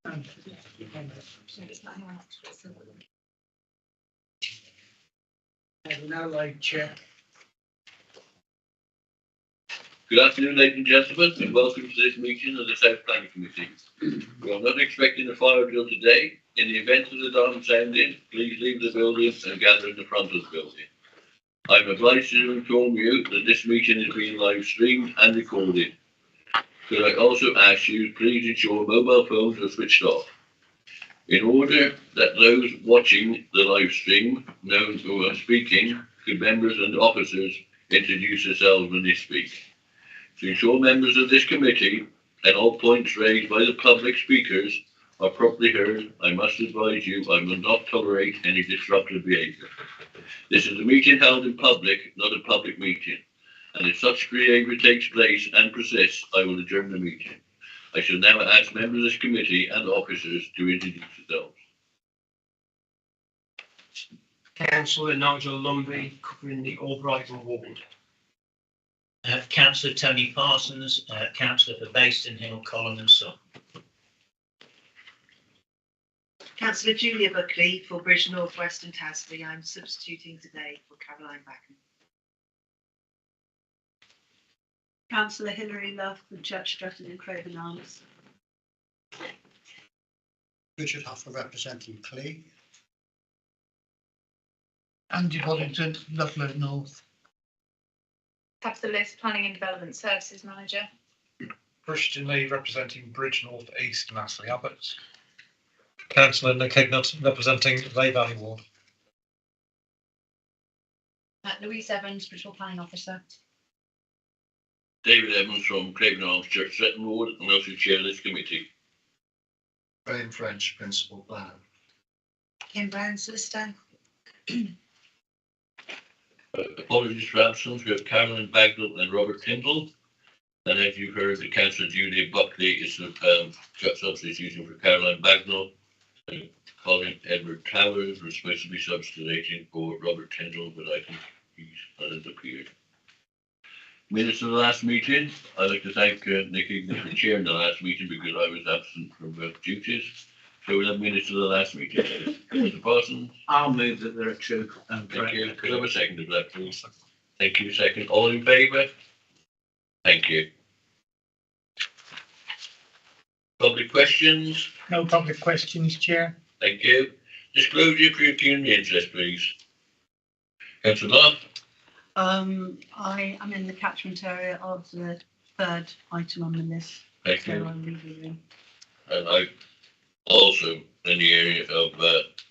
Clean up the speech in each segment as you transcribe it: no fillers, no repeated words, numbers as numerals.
Now, like Chair. Good afternoon, ladies and gentlemen, and welcome to this meeting of the South Planning Committee. We are not expecting a fire drill today. In the event of the alarm sounding, please leave the building and gather in the front of the building. I'm obliged to inform you that this meeting is being live streamed and recorded. Could I also ask you, please ensure mobile phones are switched off. In order that those watching the live stream know who are speaking, could members and officers introduce themselves when they speak. To ensure members of this committee and all points raised by the public speakers are properly heard, I must advise you I will not tolerate any disruptive behaviour. This is a meeting held in public, not a public meeting, and if such behaviour takes place and persists, I will adjourn the meeting. I shall now ask members of this committee and officers to introduce themselves. Councillor Nigel Lumbey, covering the Albrighton ward. Councillor Tony Parsons, Councillor for Bayston Hill, Colin and Son. Councillor Julia Buckley for Bridge North West and Tasby. I'm substituting today for Caroline Backen. Councillor Hilary Love from Church Stretton and Craven Arms. Richard Huffer representing Clee. Andy Boddington, Loughborough North. Tabitha List, Planning and Development Services Manager. Christian Lee representing Bridge North East and Astley Abbots. Councillor Nick Hignott representing Lay Valley Ward. Louise Evans, Bridgeville Planning Officer. David Evans from Craven Arms Church Stretton Ward and also chair this committee. Graham French, Principal Planner. Kim Brown, Solicitor. Apologies for absence. We have Caroline Bagnall and Robert Tyndall. And as you've heard, the Councillor Julia Buckley is the substitution for Caroline Bagnall. And Colin Edward Towers was supposed to be substituting for Robert Tyndall, but I think he hasn't appeared. Minutes of the last meeting. I'd like to thank Nick Hignott for chairing the last meeting because I was absent from duties. So we'll have minutes of the last meeting. Mr. Parsons. I'll move that there are two. Thank you. Could I have a second of that, please? Thank you. Second. All in favour? Thank you. Public questions? No public questions, Chair. Thank you. Disclosure for your community interest, please. Councillor Love. I am in the catchment area of the third item on the list. Thank So you. I'm leaving. And I also in the area of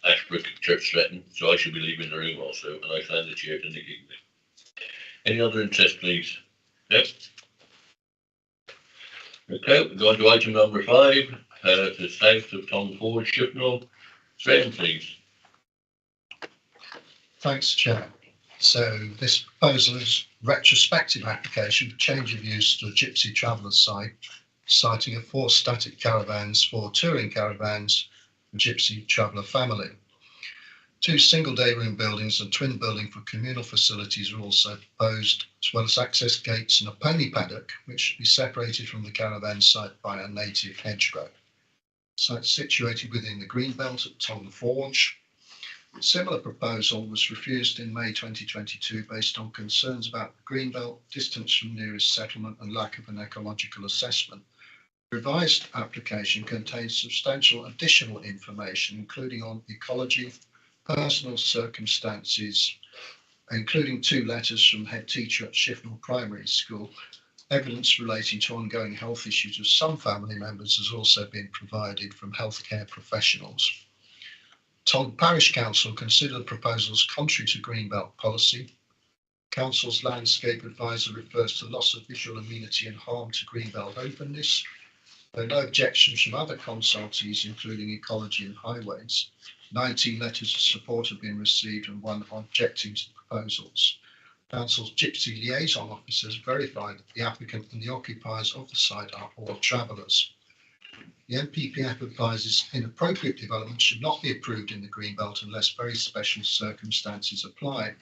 Ashbrook Church Stretton, so I should be leaving the room also, and I stand the chair to Nick Hignott. Any other interest, please? Yep. Okay, we go on to item number 5, to south of Tom Ford, Shirehall. Sven, please. Thanks, Chair. So this proposal is retrospective application for change of use to a gypsy traveller site, citing a 4 static caravans, 4 touring caravans, for gypsy traveller family. 2 single day room buildings and twin building for communal facilities are also proposed, as well as access gates and a pony paddock, which should be separated from the caravan site by a native hedgerow. Site situated within the green belt at Tongue Forge. A similar proposal was refused in May 2022 based on concerns about the green belt, distance from nearest settlement and lack of an ecological assessment. The revised application contains substantial additional information, including on ecology, personal circumstances, including 2 letters from head teacher at Shirehall Primary School. Evidence relating to ongoing health issues of some family members has also been provided from healthcare professionals. Tongue Parish Council consider the proposals contrary to Greenbelt policy. Council's landscape advisor refers to loss of visual amenity and harm to Greenbelt openness. There are no objections from other consultees, including ecology and highways. 19 letters of support have been received and 1 objecting to the proposals. Council's Gypsy Liaison Officers verified that the applicant and the occupiers of the site are all travellers. The NPPF advises inappropriate development should not be approved in the Greenbelt unless very special circumstances apply.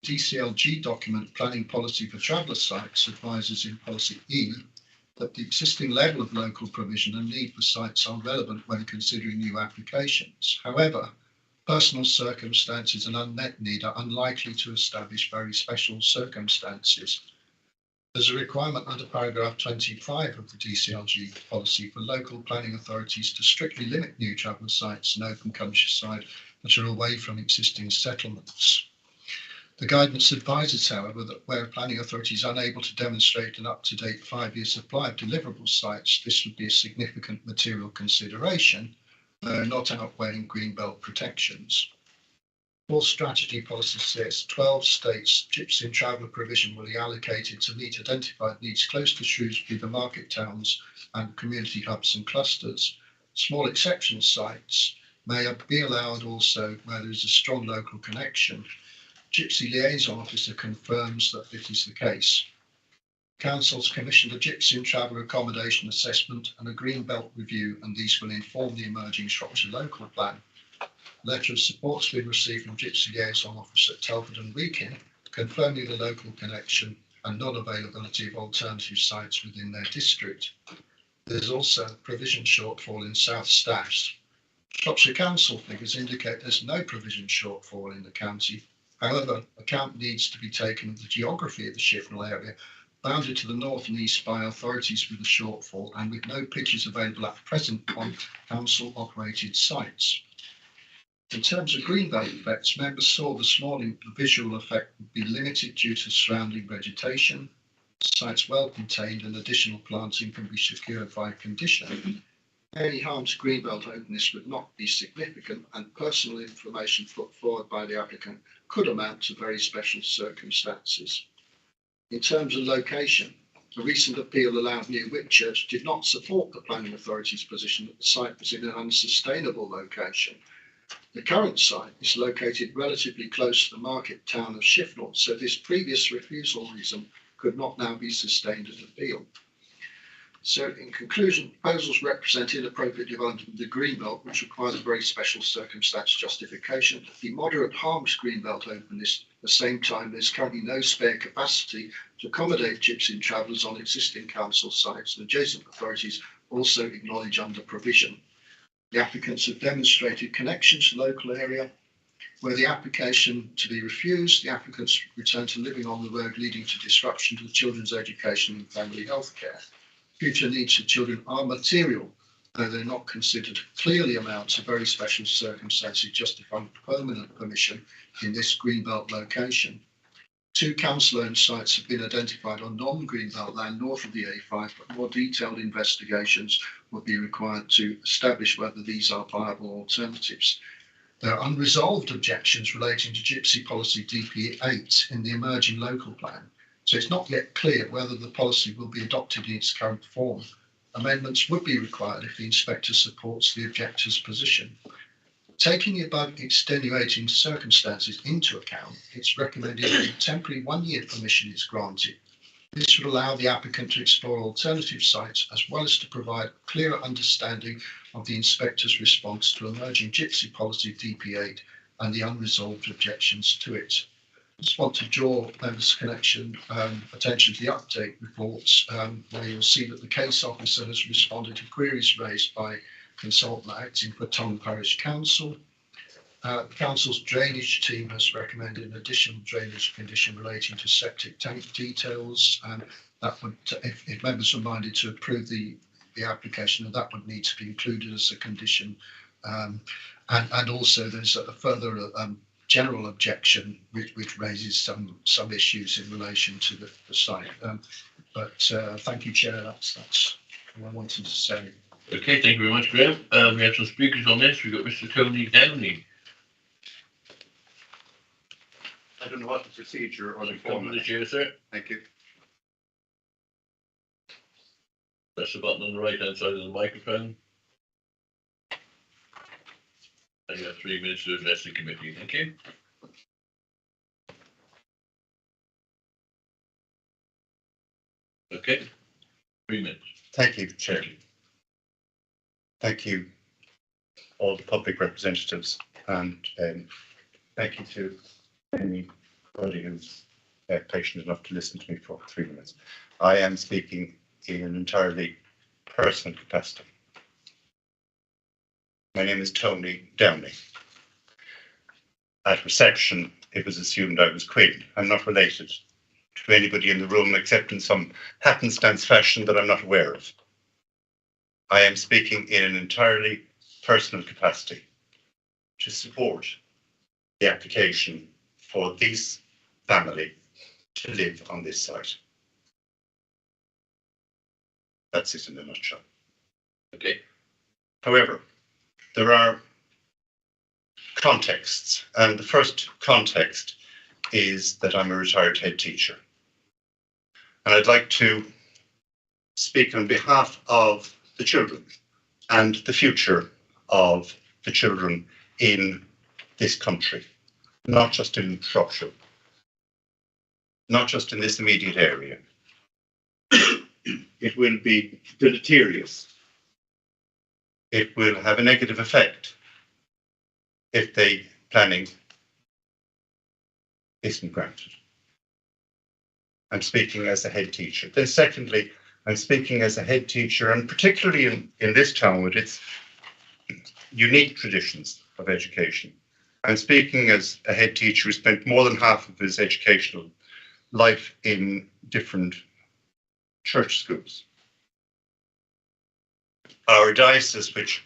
DCLG document Planning Policy for Traveller Sites advises in Policy E that the existing level of local provision and need for sites are relevant when considering new applications. However, personal circumstances and unmet need are unlikely to establish very special circumstances. There's a requirement under paragraph 25 of the DCLG policy for local planning authorities to strictly limit new traveller sites and open countryside that are away from existing settlements. The guidance advises, however, that where a planning authority is unable to demonstrate an up-to-date 5-year supply of deliverable sites, this would be a significant material consideration, not outweighing greenbelt protections. Full strategy policy says 12 states gypsy and traveller provision will be allocated to meet identified needs close to Shrewsbury, the market towns and community hubs and clusters. Small exception sites may be allowed also where there is a strong local connection. Gypsy Liaison Officer confirms that this is the case. Council's commissioned a gypsy and traveller accommodation assessment and a green belt review, and these will inform the emerging Shropshire local plan. A letter of support has been received from Gypsy Liaison Officer at Telford and Wrekin, confirming the local connection and non-availability of alternative sites within their district. There's also a provision shortfall in South Staffs. Shropshire Council figures indicate there's no provision shortfall in the county. However, account needs to be taken of the geography of the Shirehall area, bounded to the north and east by authorities with a shortfall and with no pitches available at present on council-operated sites. In terms of greenbelt effects, members saw this morning the visual effect would be limited due to surrounding vegetation. Sites well contained and additional planting can be secured by condition. Any harm to greenbelt openness would not be significant, and personal information put forward by the applicant could amount to very special circumstances. In terms of location, a recent appeal allowed New Whitchurch did not support the planning authority's position that the site was in an unsustainable location. The current site is located relatively close to the market town of Shirehall, so this previous refusal reason could not now be sustained as appeal. So in conclusion, proposals represent inappropriate development of the greenbelt, which requires a very special circumstance justification. The moderate harms greenbelt openness. At the same time, there's currently no spare capacity to accommodate gypsy and travellers on existing council sites, and adjacent authorities also acknowledge under provision. The applicants have demonstrated connections to the local area. Were the application to be refused, the applicants return to living on the road, leading to disruption to the children's education and family health care. Future needs for children are material, though they're not considered, clearly amount to very special circumstances justifying permanent permission in this greenbelt location. 2 council-owned sites have been identified on non-greenbelt land north of the A5, but more detailed investigations will be required to establish whether these are viable alternatives. There are unresolved objections relating to Gypsy Policy DP8 in the emerging local plan, so it's not yet clear whether the policy will be adopted in its current form. Amendments would be required if the inspector supports the objector's position. Taking the above extenuating circumstances into account, it's recommended that a temporary 1-year permission is granted. This would allow the applicant to explore alternative sites as well as to provide a clearer understanding of the inspector's response to emerging Gypsy Policy DP8 and the unresolved objections to it. I just want to draw members' attention to the update reports, where you'll see that the case officer has responded to queries raised by consultant acting for Tongue Parish Council. The council's drainage team has recommended an additional drainage condition relating to septic tank details, and that would, if members were minded to approve the application, and that would need to be included as a condition. And also there's a further general objection which raises some issues in relation to the site. But thank you, Chair. That's what I wanted to say. Okay, thank you very much, Graham. We have some speakers on this. We've got Mr. Tony Downey. I don't know what the procedure or the Come to format. the chair, sir. Thank you. Press the button on the right hand side of the microphone. And you have 3 minutes to address the committee. Thank you. Okay, 3 minutes. Thank you, Chair. Thank you, all the public representatives, and thank you to anybody who's patient enough to listen to me for 3 minutes. I am speaking in an entirely personal capacity. My name is Tony Downey. At reception, it was assumed I was Queen. I'm not related to anybody in the room except in some happenstance fashion that I'm not aware of. I am speaking in an entirely personal capacity to support the application for this family to live on this site. That's it in a nutshell. Okay. However, there are contexts, and the first context is that I'm a retired head teacher. And I'd like to speak on behalf of the children and the future of the children in this country, not just in Shropshire, not just in this immediate area. It will be deleterious. It will have a negative effect if the planning isn't granted. I'm speaking as a head teacher. Then secondly, I'm speaking as a head teacher, and particularly in this town with its unique traditions of education. I'm speaking as a head teacher who spent more than half of his educational life in different church schools. Our diocese, which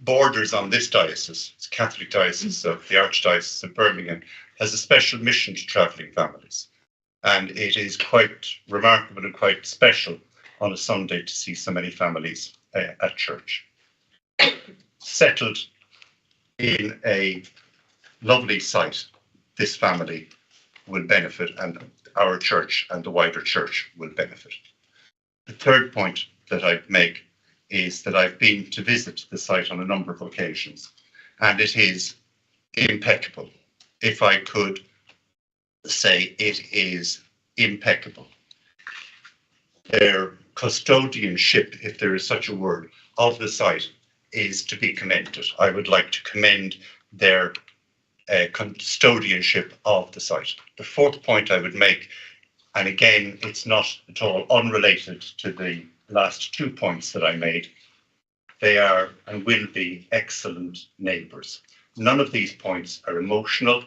borders on this diocese, it's Catholic Diocese of the Archdiocese of Birmingham, has a special mission to travelling families. And it is quite remarkable and quite special on a Sunday to see so many families at church. Settled in a lovely site, this family will benefit, and our church and the wider church will benefit. The third point that I make is that I've been to visit the site on a number of occasions, and it is impeccable. If I could say, it is impeccable. Their custodianship, if there is such a word, of the site is to be commended. I would like to commend their custodianship of the site. The fourth point I would make, and again, it's not at all unrelated to the last 2 points that I made, they are and will be excellent neighbours. None of these points are emotional.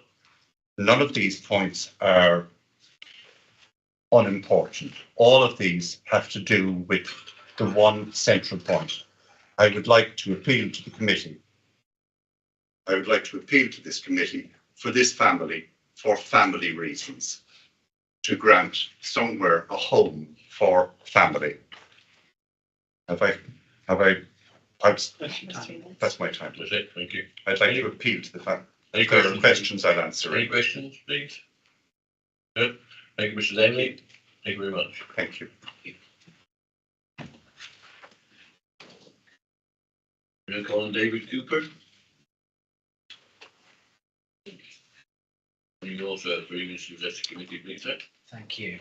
None of these points are unimportant. All of these have to do with the one central point. I would like to appeal to the committee. I would like to appeal to this committee for this family, for family reasons, to grant somewhere a home for family. That's my time. That's it. Thank you. I'd like to appeal to the family. Any If there are questions, I'll answer. Any questions, please? No? Thank you, Mr. Langley. Thank you very much. Thank you. We're going to call on David Cooper. You also have previous suggested committee, please, sir. Thank you.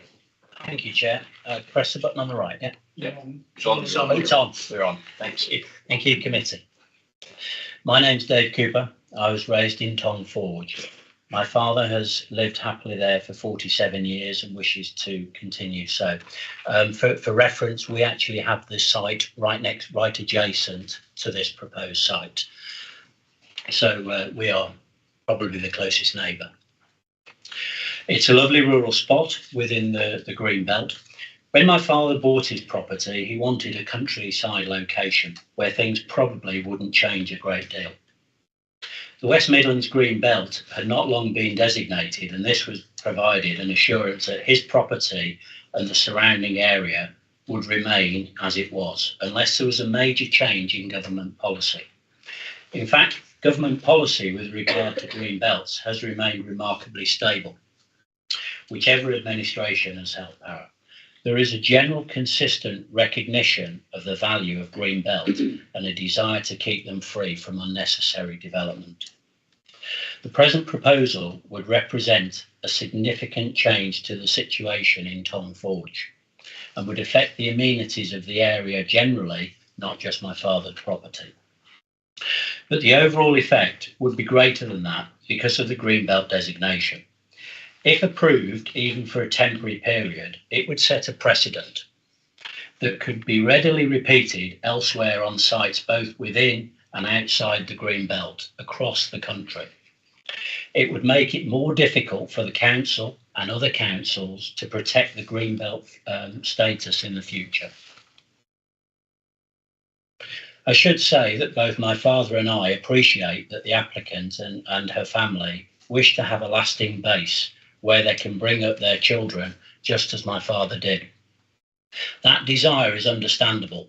Thank you, Chair. Press the button on the right, yeah? Yeah. It's on. It's on. We're on. Thank you. Thank you, committee. My name's Dave Cooper. I was raised in Tong Forge. My father has lived happily there for 47 years and wishes to continue so. For reference, we actually have this site right adjacent to this proposed site. So we are probably the closest neighbour. It's a lovely rural spot within the green belt. When my father bought his property, he wanted a countryside location where things probably wouldn't change a great deal. The West Midlands Green Belt had not long been designated, and this was provided an assurance that his property and the surrounding area would remain as it was, unless there was a major change in government policy. In fact, government policy with regard to green belts has remained remarkably stable, whichever administration has held power. There is a general consistent recognition of the value of green belt and a desire to keep them free from unnecessary development. The present proposal would represent a significant change to the situation in Tong Forge and would affect the amenities of the area generally, not just my father's property. But the overall effect would be greater than that because of the green belt designation. If approved, even for a temporary period, it would set a precedent. that could be readily repeated elsewhere on sites both within and outside the green belt across the country. It would make it more difficult for the council and other councils to protect the green belt status in the future. I should say that both my father and I appreciate that the applicant and her family wish to have a lasting base where they can bring up their children, just as my father did. That desire is understandable,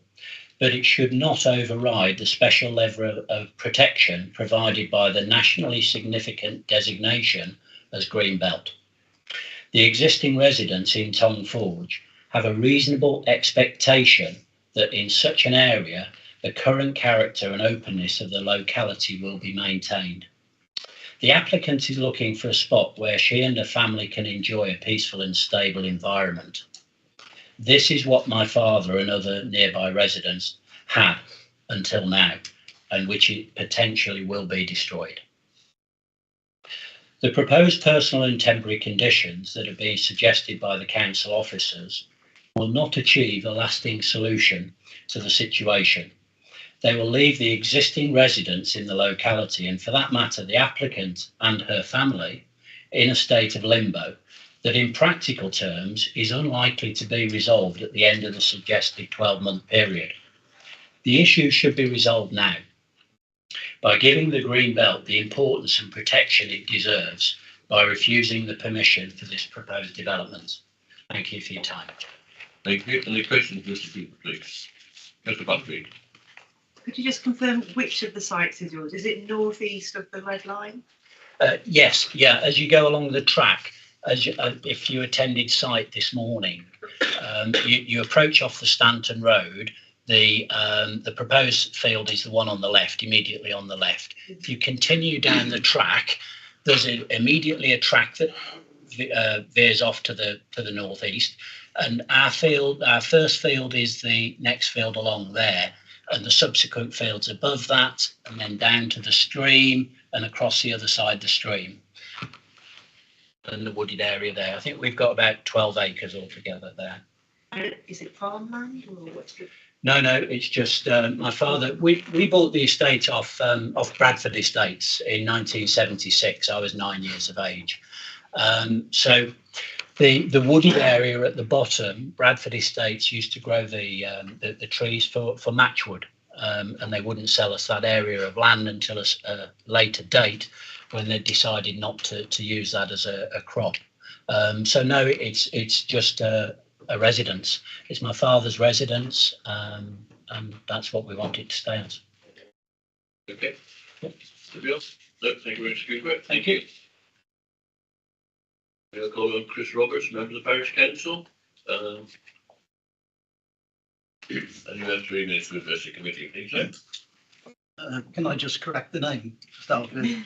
but it should not override the special level of protection provided by the nationally significant designation as green belt. The existing residents in Tong Forge have a reasonable expectation that in such an area, the current character and openness of the locality will be maintained. The applicant is looking for a spot where she and her family can enjoy a peaceful and stable environment. This is what my father and other nearby residents had until now, and which it potentially will be destroyed. The proposed personal and temporary conditions that are being suggested by the council officers will not achieve a lasting solution to the situation. They will leave the existing residents in the locality, and for that matter, the applicant and her family, in a state of limbo that in practical terms is unlikely to be resolved at the end of the suggested 12-month period. The issue should be resolved now by giving the green belt the importance and protection it deserves by refusing the permission for this proposed development. Thank you for your time. Thank you. Any questions, Mr. Cooper, please? Mr. Buckley. Could you just confirm which of the sites is yours? Is it northeast of the red line? Yes, yeah. As you go along the track, if you attended site this morning, you approach off the Stanton Road. The proposed field is the one on the left, immediately on the left. If you continue down the track, there's immediately a track that veers off to the northeast, and our first field is the next field along there, and the subsequent fields above that, and then down to the stream and across the other side of the stream and the wooded area there. I think we've got about 12 acres altogether there. Is it farmland or what's it? No, it's just my father. We bought the estate off Bradford Estates in 1976. I was 9 years of age. So the wooded area at the bottom, Bradford Estates used to grow the trees for matchwood, and they wouldn't sell us that area of land until a later date when they decided not to use that as a crop. So no, it's just a residence. It's my father's residence, and that's what we want it to stay as. Okay. Anybody else? No, thank you, Mr. Cooper. Thank you. We'll call on Chris Roberts, member of the Parish Council. And you have 3 minutes to address the committee, please. Can I just correct the name to start with?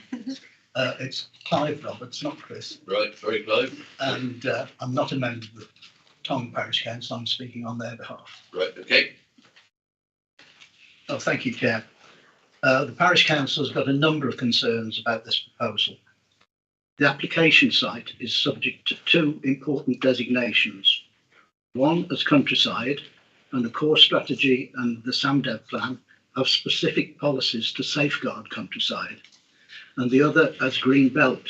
It's Clive Roberts, not Chris. Right, sorry, Clive. And I'm not a member of the Tong Parish Council. I'm speaking on their behalf. Right, okay. Oh, thank you, Chair. The Parish Council has got a number of concerns about this proposal. The application site is subject to 2 important designations. One as countryside, and the core strategy and the SAMDEV plan have specific policies to safeguard countryside, and the other as green belt,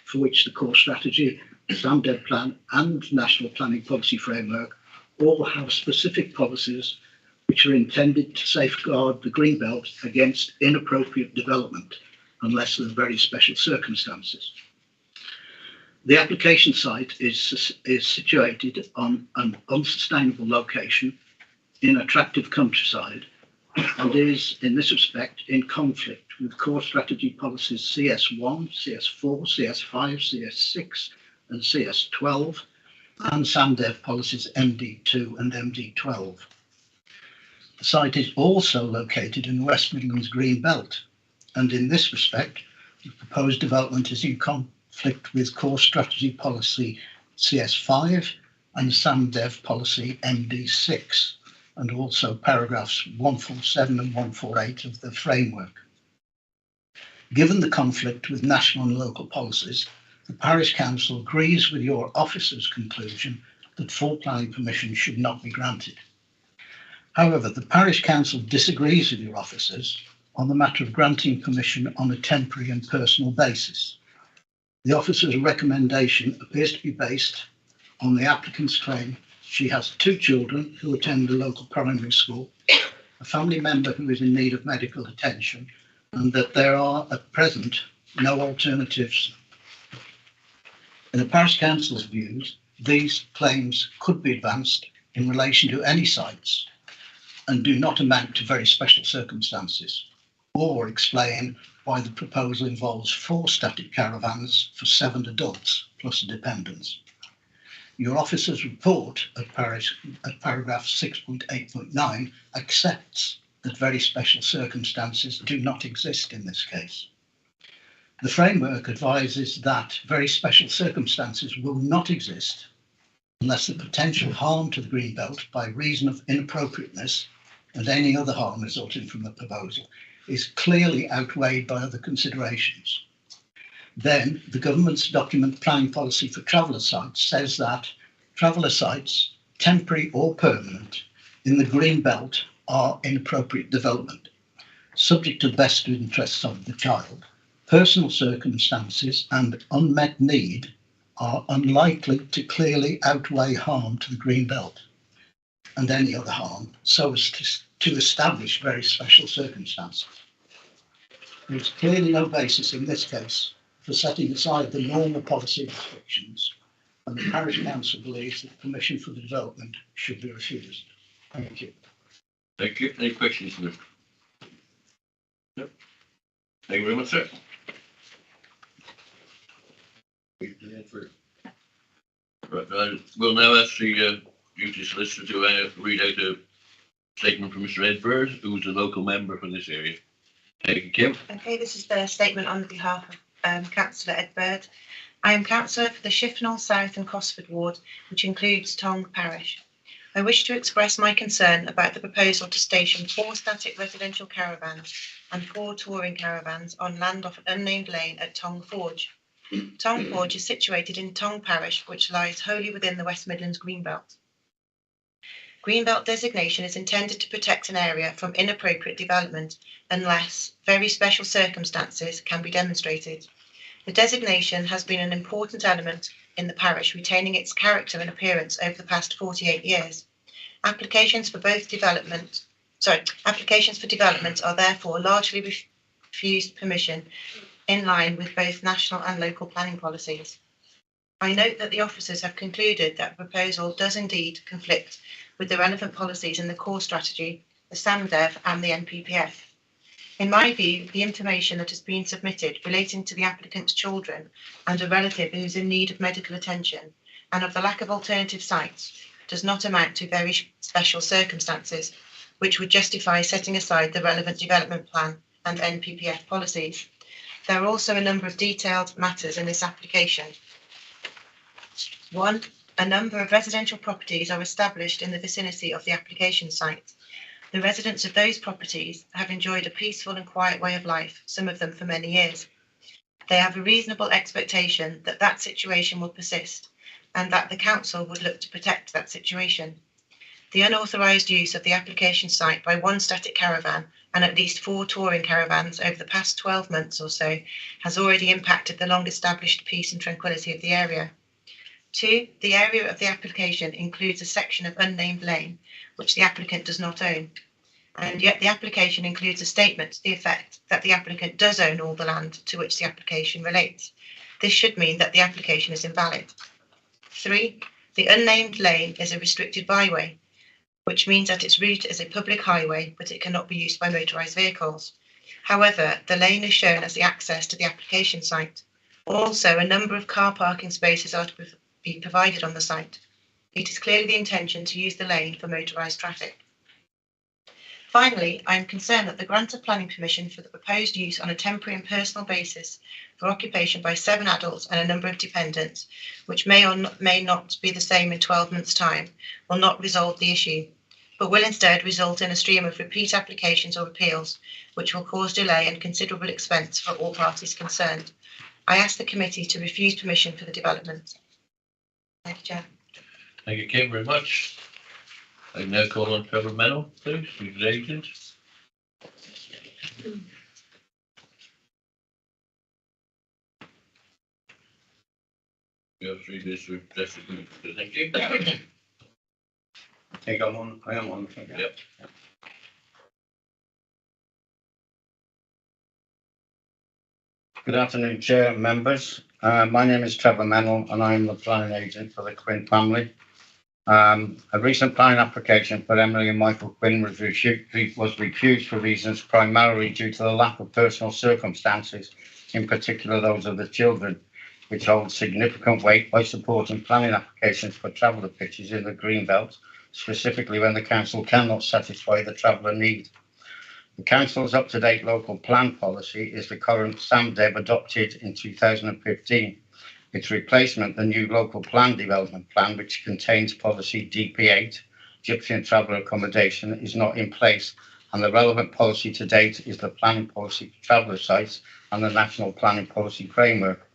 for which the core strategy, SAMDEV plan and National Planning Policy Framework all have specific policies which are intended to safeguard the green belt against inappropriate development, unless there are very special circumstances. The application site is situated on an unsustainable location in attractive countryside and is, in this respect, in conflict with core strategy policies CS1, CS4, CS5, CS6 and CS12 and SAMDEV policies MD2 and MD12. The site is also located in the West Midlands Green Belt, and in this respect, the proposed development is in conflict with core strategy policy CS5 and SAMDEV policy MD6, and also paragraphs 147 and 148 of the framework. Given the conflict with national and local policies, the Parish Council agrees with your officer's conclusion that full planning permission should not be granted. However, the parish council disagrees with your officers on the matter of granting permission on a temporary and personal basis. The officer's recommendation appears to be based on the applicant's claim she has 2 children who attend the local primary school, a family member who is in need of medical attention, and that there are at present no alternatives. In the parish council's views, these claims could be advanced in relation to any sites and do not amount to very special circumstances, or explain why the proposal involves 4 static caravans for 7 adults plus dependents. Your officer's report at paragraph 6.8.9 accepts that very special circumstances do not exist in this case. The framework advises that very special circumstances will not exist unless the potential harm to the greenbelt by reason of inappropriateness and any other harm resulting from the proposal is clearly outweighed by other considerations. Then the government's document planning policy for traveller sites says that traveller sites, temporary or permanent, in the green belt are inappropriate development, subject to the best interests of the child. Personal circumstances and unmet need are unlikely to clearly outweigh harm to the green belt and any other harm, so as to establish very special circumstances. There is clearly no basis in this case for setting aside the normal policy restrictions, and the parish council believes that permission for the development should be refused. Thank you. Thank you. Any questions, Luke? No. Thank you very much, sir. Right, we'll now ask the duty solicitor to read out a statement from Mr. Ed Bird, who is a local member for this area. Thank you, Kim. Okay, this is the statement on behalf of Councillor Ed Bird. I am councillor for the Shifnal South and Cosford ward, which includes Tong parish. I wish to express my concern about the proposal to station 4 static residential caravans and 4 touring caravans on land off an unnamed lane at Tong Forge. Tong Forge is situated in Tong parish, which lies wholly within the West Midlands Greenbelt. Greenbelt designation is intended to protect an area from inappropriate development unless very special circumstances can be demonstrated. The designation has been an important element in the parish, retaining its character and appearance over the past 48 years. Applications for development are therefore largely refused permission in line with both national and local planning policies. I note that the officers have concluded that the proposal does indeed conflict with the relevant policies in the core strategy, the SAMDEV and the NPPF. In my view, the information that has been submitted relating to the applicant's children and a relative who is in need of medical attention and of the lack of alternative sites does not amount to very special circumstances which would justify setting aside the relevant development plan and NPPF policies. There are also a number of detailed matters in this application. 1. A number of residential properties are established in the vicinity of the application site. The residents of those properties have enjoyed a peaceful and quiet way of life, some of them for many years. They have a reasonable expectation that that situation will persist and that the council would look to protect that situation. The unauthorised use of the application site by 1 static caravan and at least 4 touring caravans over the past 12 months or so has already impacted the long-established peace and tranquillity of the area. 2. The area of the application includes a section of unnamed lane, which the applicant does not own. And yet the application includes a statement to the effect that the applicant does own all the land to which the application relates. This should mean that the application is invalid. 3. The unnamed lane is a restricted byway, which means that its route is a public highway, but it cannot be used by motorised vehicles. However, the lane is shown as the access to the application site. Also, a number of car parking spaces are to be provided on the site. It is clearly the intention to use the lane for motorised traffic. Finally, I am concerned that the grant of planning permission for the proposed use on a temporary and personal basis for occupation by 7 adults and a number of dependents, which may or may not be the same in 12 months' time, will not resolve the issue, but will instead result in a stream of repeat applications or appeals, which will cause delay and considerable expense for all parties concerned. I ask the committee to refuse permission for the development. Thank you, Chair. Thank you, Kim, very much. I now call on Trevor Mennell, please, who's the agent. You have 3 minutes to address the group. Thank you. I am on. Yep. Good afternoon, Chair and members. My name is Trevor Mennell and I am the planning agent for the Quinn family. A recent planning application for Emily and Michael Quinn was refused for reasons primarily due to the lack of personal circumstances, in particular those of the children, which hold significant weight by supporting planning applications for traveller pitches in the Greenbelt, specifically when the council cannot satisfy the traveller need. The council's up-to-date local plan policy is the current SAMDEB adopted in 2015. Its replacement, the new local plan development plan, which contains policy DP8, Gypsy and Traveller Accommodation, is not in place, and the relevant policy to date is the planning policy for traveller sites and the national planning policy framework.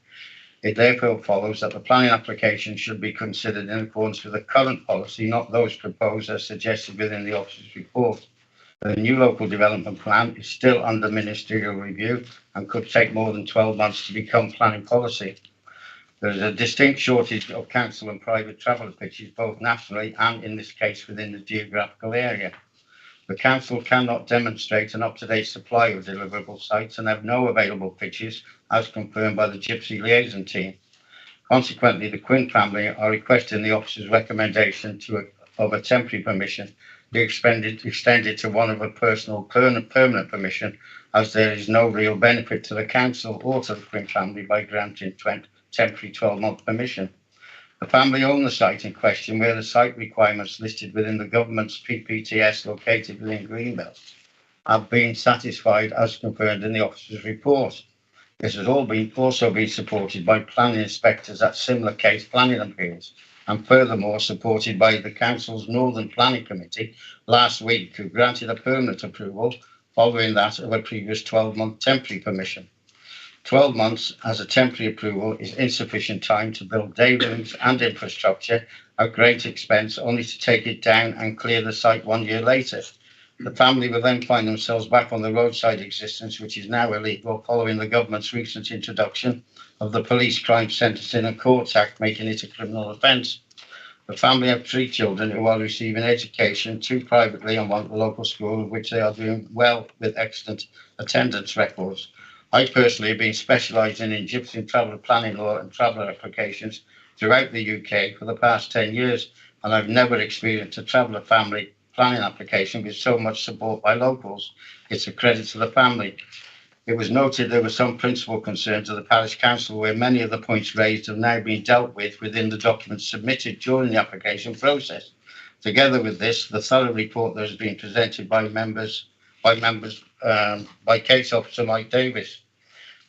It therefore follows that the planning application should be considered in accordance with the current policy, not those proposed as suggested within the officer's report. The new local development plan is still under ministerial review and could take more than 12 months to become planning policy. There is a distinct shortage of council and private traveller pitches, both nationally and in this case within the geographical area. The council cannot demonstrate an up-to-date supply of deliverable sites and have no available pitches as confirmed by the Gypsy liaison team. Consequently, the Quinn family are requesting the officer's recommendation of a temporary permission be extended to one of a personal permanent permission, as there is no real benefit to the council or to the Quinn family by granting temporary 12-month permission. The family own the site in question, where the site requirements listed within the government's PPTS located within Greenbelt have been satisfied as confirmed in the officer's report. This has also been supported by planning inspectors at similar case planning appeals, and furthermore supported by the council's Northern Planning Committee last week, who granted a permanent approval following that of a previous 12-month temporary permission. 12 months as a temporary approval is insufficient time to build day rooms and infrastructure at great expense, only to take it down and clear the site 1 year later. The family will then find themselves back on the roadside existence, which is now illegal following the government's recent introduction of the Police Crime Sentencing and Courts Act, making it a criminal offence. The family have 3 children who are receiving education, 2 privately and 1 at the local school, of which they are doing well with excellent attendance records. I personally have been specialising in Gypsy and traveller planning law and traveller applications throughout the UK for the past 10 years, and I've never experienced a traveller family planning application with so much support by locals. It's a credit to the family. It was noted there were some principal concerns of the parish council, where many of the points raised have now been dealt with within the documents submitted during the application process. Together with this, the thorough report that has been presented by Case Officer Mike Davis.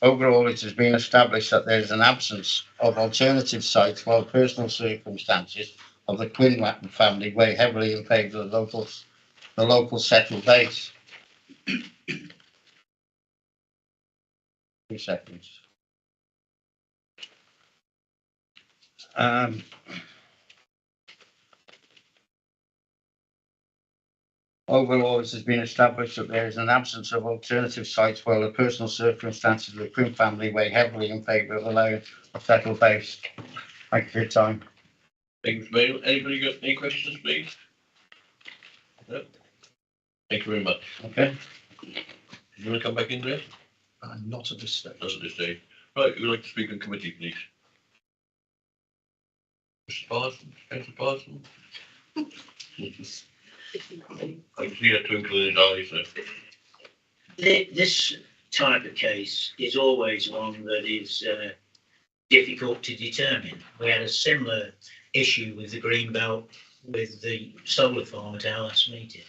Overall, it has been established that there is an absence of alternative sites, while personal circumstances of the Quinn family weigh heavily in favour of the local settled base. 2 seconds. Overall, it has been established that there is an absence of alternative sites, while the personal circumstances of the Quinn family weigh heavily in favour of allowing a settled base. Thank you for your time. Thank you, Mr. Anybody got any questions, please? No? Thank you very much. Okay. Do you want to come back in there? Not at this stage. Not at this stage. Right, who would like to speak on committee, please? Mr. Parsons, Councillor Parsons? I can see that twinkle in his eyes. So. This type of case is always one that is difficult to determine. We had a similar issue with the Greenbelt with the solar farm at our last meeting.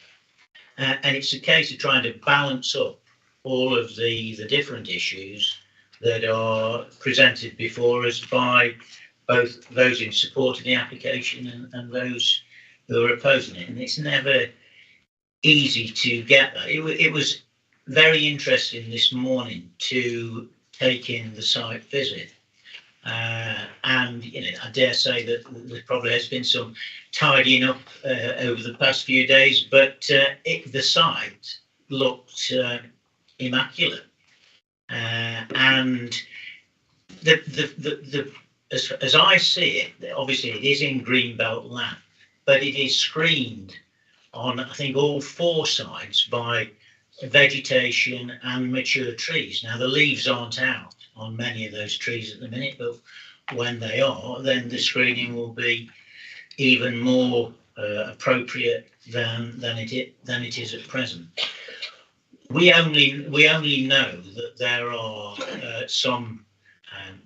And it's a case of trying to balance up all of the different issues that are presented before us by both those in support of the application and those who are opposing it. And it's never easy to get that. It was very interesting this morning to take in the site visit And I dare say that there probably has been some tidying up over the past few days, but the site looked immaculate. And as I see it, obviously it is in greenbelt land, but it is screened on, I think, all four sides by vegetation and mature trees. Now, the leaves aren't out on many of those trees at the minute, but when they are, then the screening will be even more appropriate than it is at present. We only know that there are some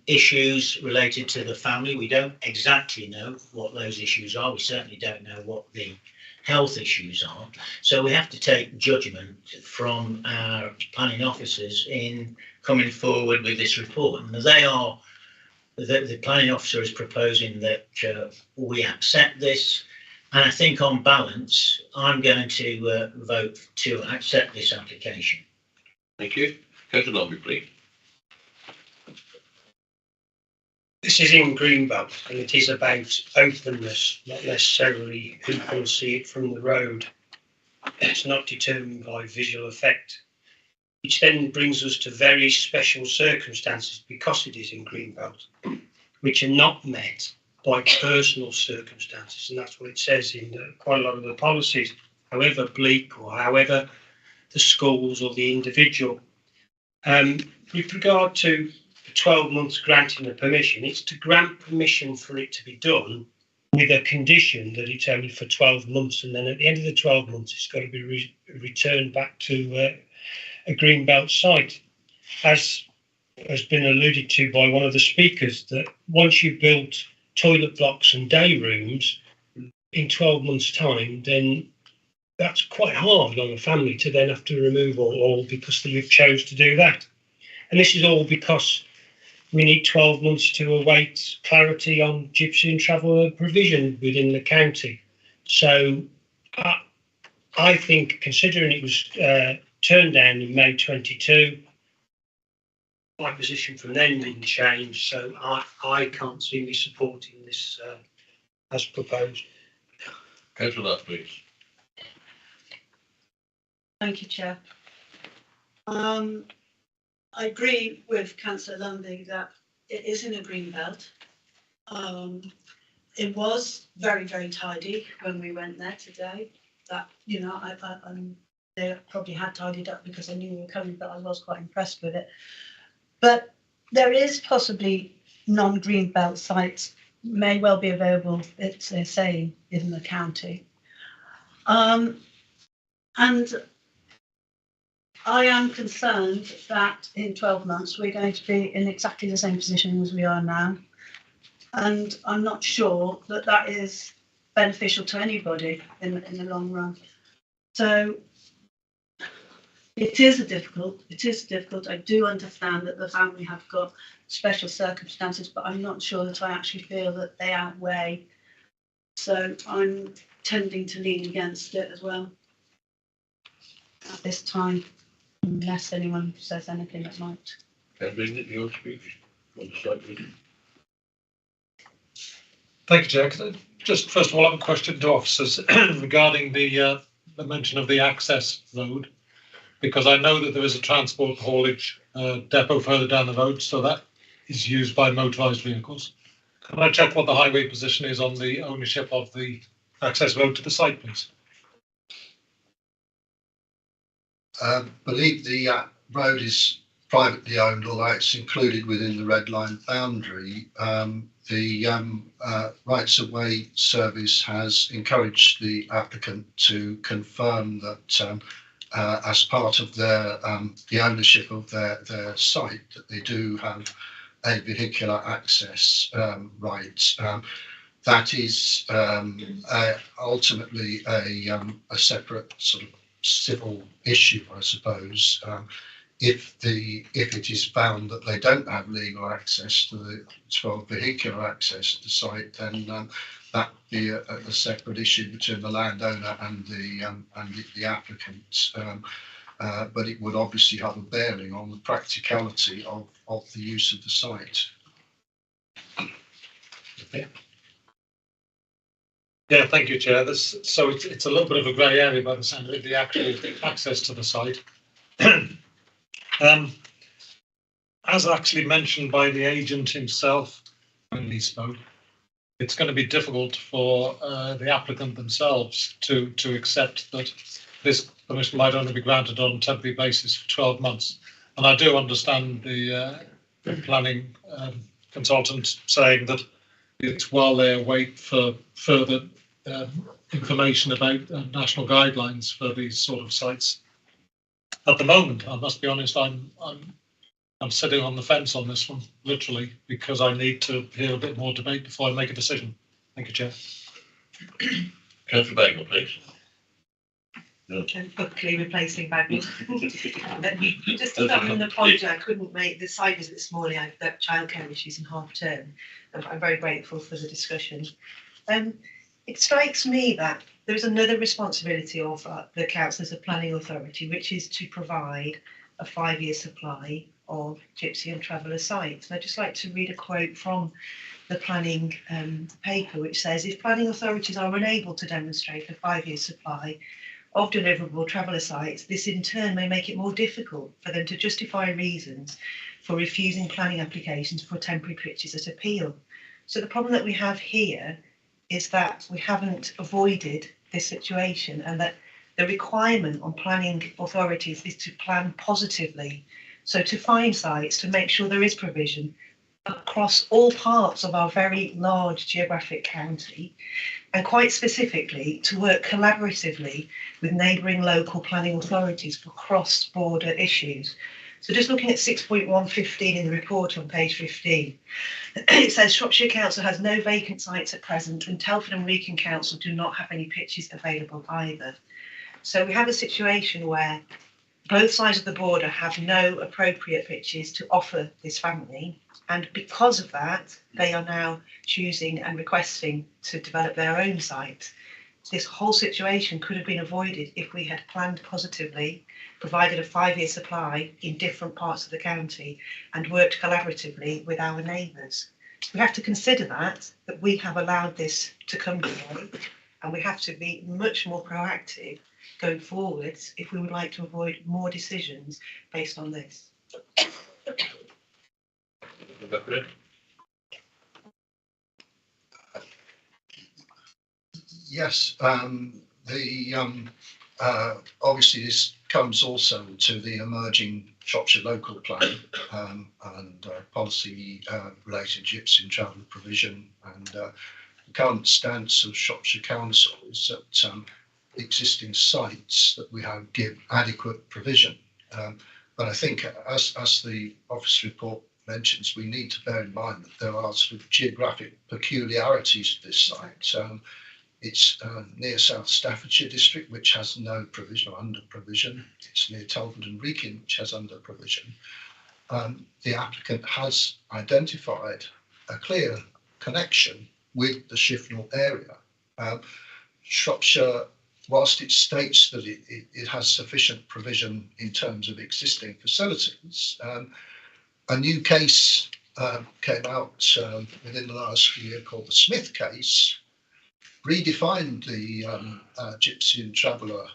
issues related to the family. We don't exactly know what those issues are. We certainly don't know what the health issues are. So we have to take judgment from our planning officers in coming forward with this report. And the planning officer is proposing that we accept this. And I think on balance, I'm going to vote to accept this application. Thank you. Councillor Lobby, please. This is in greenbelt, and it is about openness, not necessarily who can see it from the road. It's not determined by visual effect, which then brings us to very special circumstances because it is in greenbelt, which are not met by personal circumstances, and that's what it says in quite a lot of the policies, however bleak or however the schools or the individual. With regard to 12 months granting the permission, it's to grant permission for it to be done with a condition that it's only for 12 months, and then at the end of the 12 months it's got to be returned back to a greenbelt site. As has been alluded to by one of the speakers, that once you've built toilet blocks and day rooms in 12 months' time, then that's quite hard on a family to then have to remove all because you've chose to do that. And this is all because we need 12 months to await clarity on gypsy and traveller provision within the county. So I think, considering it was turned down in May 22, my position from then didn't change, so I can't see me supporting this as proposed. Councillor Lott, please. Thank you, Chair. I agree with Councillor Lundy that it is in a green belt. It was very, very tidy when we went there today. That, they probably had tidied up because I knew we were coming, but I was quite impressed with it. But there is possibly non-green belt sites may well be available, it's saying, in the county. And I am concerned that in 12 months we're going to be in exactly the same position as we are now. And I'm not sure that that is beneficial to anybody in the long run. So it is difficult. I do understand that the family have got special circumstances, but I'm not sure that I actually feel that they outweigh. So I'm tending to lean against it as well at this time, unless anyone says anything that might. Kendrick, your speech on the site meeting. Thank you, Chair. Just first of all, I have a question to officers regarding the mention of the access road, because I know that there is a transport haulage depot further down the road, so that is used by motorised vehicles. Can I check what the highway position is on the ownership of the access road to the site, please? I believe the road is privately owned, although it's included within the red line boundary. The Rights of Way Service has encouraged the applicant to confirm that as part of their the ownership of their site, that they do have a vehicular access right. That is ultimately a separate sort of civil issue, I suppose. If it is found that they don't have legal access to the vehicular access to the site, then that would be a separate issue between the landowner and the applicant. But it would obviously have a bearing on the practicality of the use of the site. Yeah, thank you, Chair. It's a little bit of a grey area by the sound of it, the actual access to the site. As actually mentioned by the agent himself when he spoke, it's going to be difficult for the applicant themselves to accept that this permission might only be granted on a temporary basis for 12 months. And I do understand the planning consultant saying that it's while they await for further information about national guidelines for these sort of sites. At the moment, I must be honest, I'm sitting on the fence on this one, literally, because I need to hear a bit more debate before I make a decision. Thank you, Chair. Councillor Bagwell, please. Quickly replacing Bagnall. Just to start with an apology, I couldn't make the site visit this morning. I've got childcare issues in half term. I'm very grateful for the discussion. It strikes me that there is another responsibility of the council as a planning authority, which is to provide a 5-year supply of gypsy and traveller sites. And I'd just like to read a quote from the planning paper, which says, if planning authorities are unable to demonstrate a 5-year supply of deliverable traveller sites, this in turn may make it more difficult for them to justify reasons for refusing planning applications for temporary pitches at appeal. So the problem that we have here is that we haven't avoided this situation, and that the requirement on planning authorities is to plan positively. So to find sites, to make sure there is provision across all parts of our very large geographic county, and quite specifically to work collaboratively with neighbouring local planning authorities for cross-border issues. So just looking at 6.115 in the report on page 15, it says Shropshire Council has no vacant sites at present, and Telford and Wrekin Council do not have any pitches available either. So we have a situation where both sides of the border have no appropriate pitches to offer this family, and because of that, they are now choosing and requesting to develop their own site. This whole situation could have been avoided if we had planned positively, provided a 5-year supply in different parts of the county, and worked collaboratively with our neighbours. We have to consider that we have allowed this to come today, and we have to be much more proactive going forward if we would like to avoid more decisions based on this. Yes, obviously this comes also to the emerging Shropshire local plan and policy related gypsy and traveller provision, and the current stance of Shropshire Council is that existing sites that we have give adequate provision. But I think as the office report mentions, we need to bear in mind that there are sort of geographic peculiarities to this site. It's near South Staffordshire district, which has no provision or under provision. It's near Telford and Wrekin, which has under provision. The applicant has identified a clear connection with the Shifnal area. Shropshire, whilst it states that it has sufficient provision in terms of existing facilities, a new case came out within the last year called the Smith case, redefined the gypsy and traveller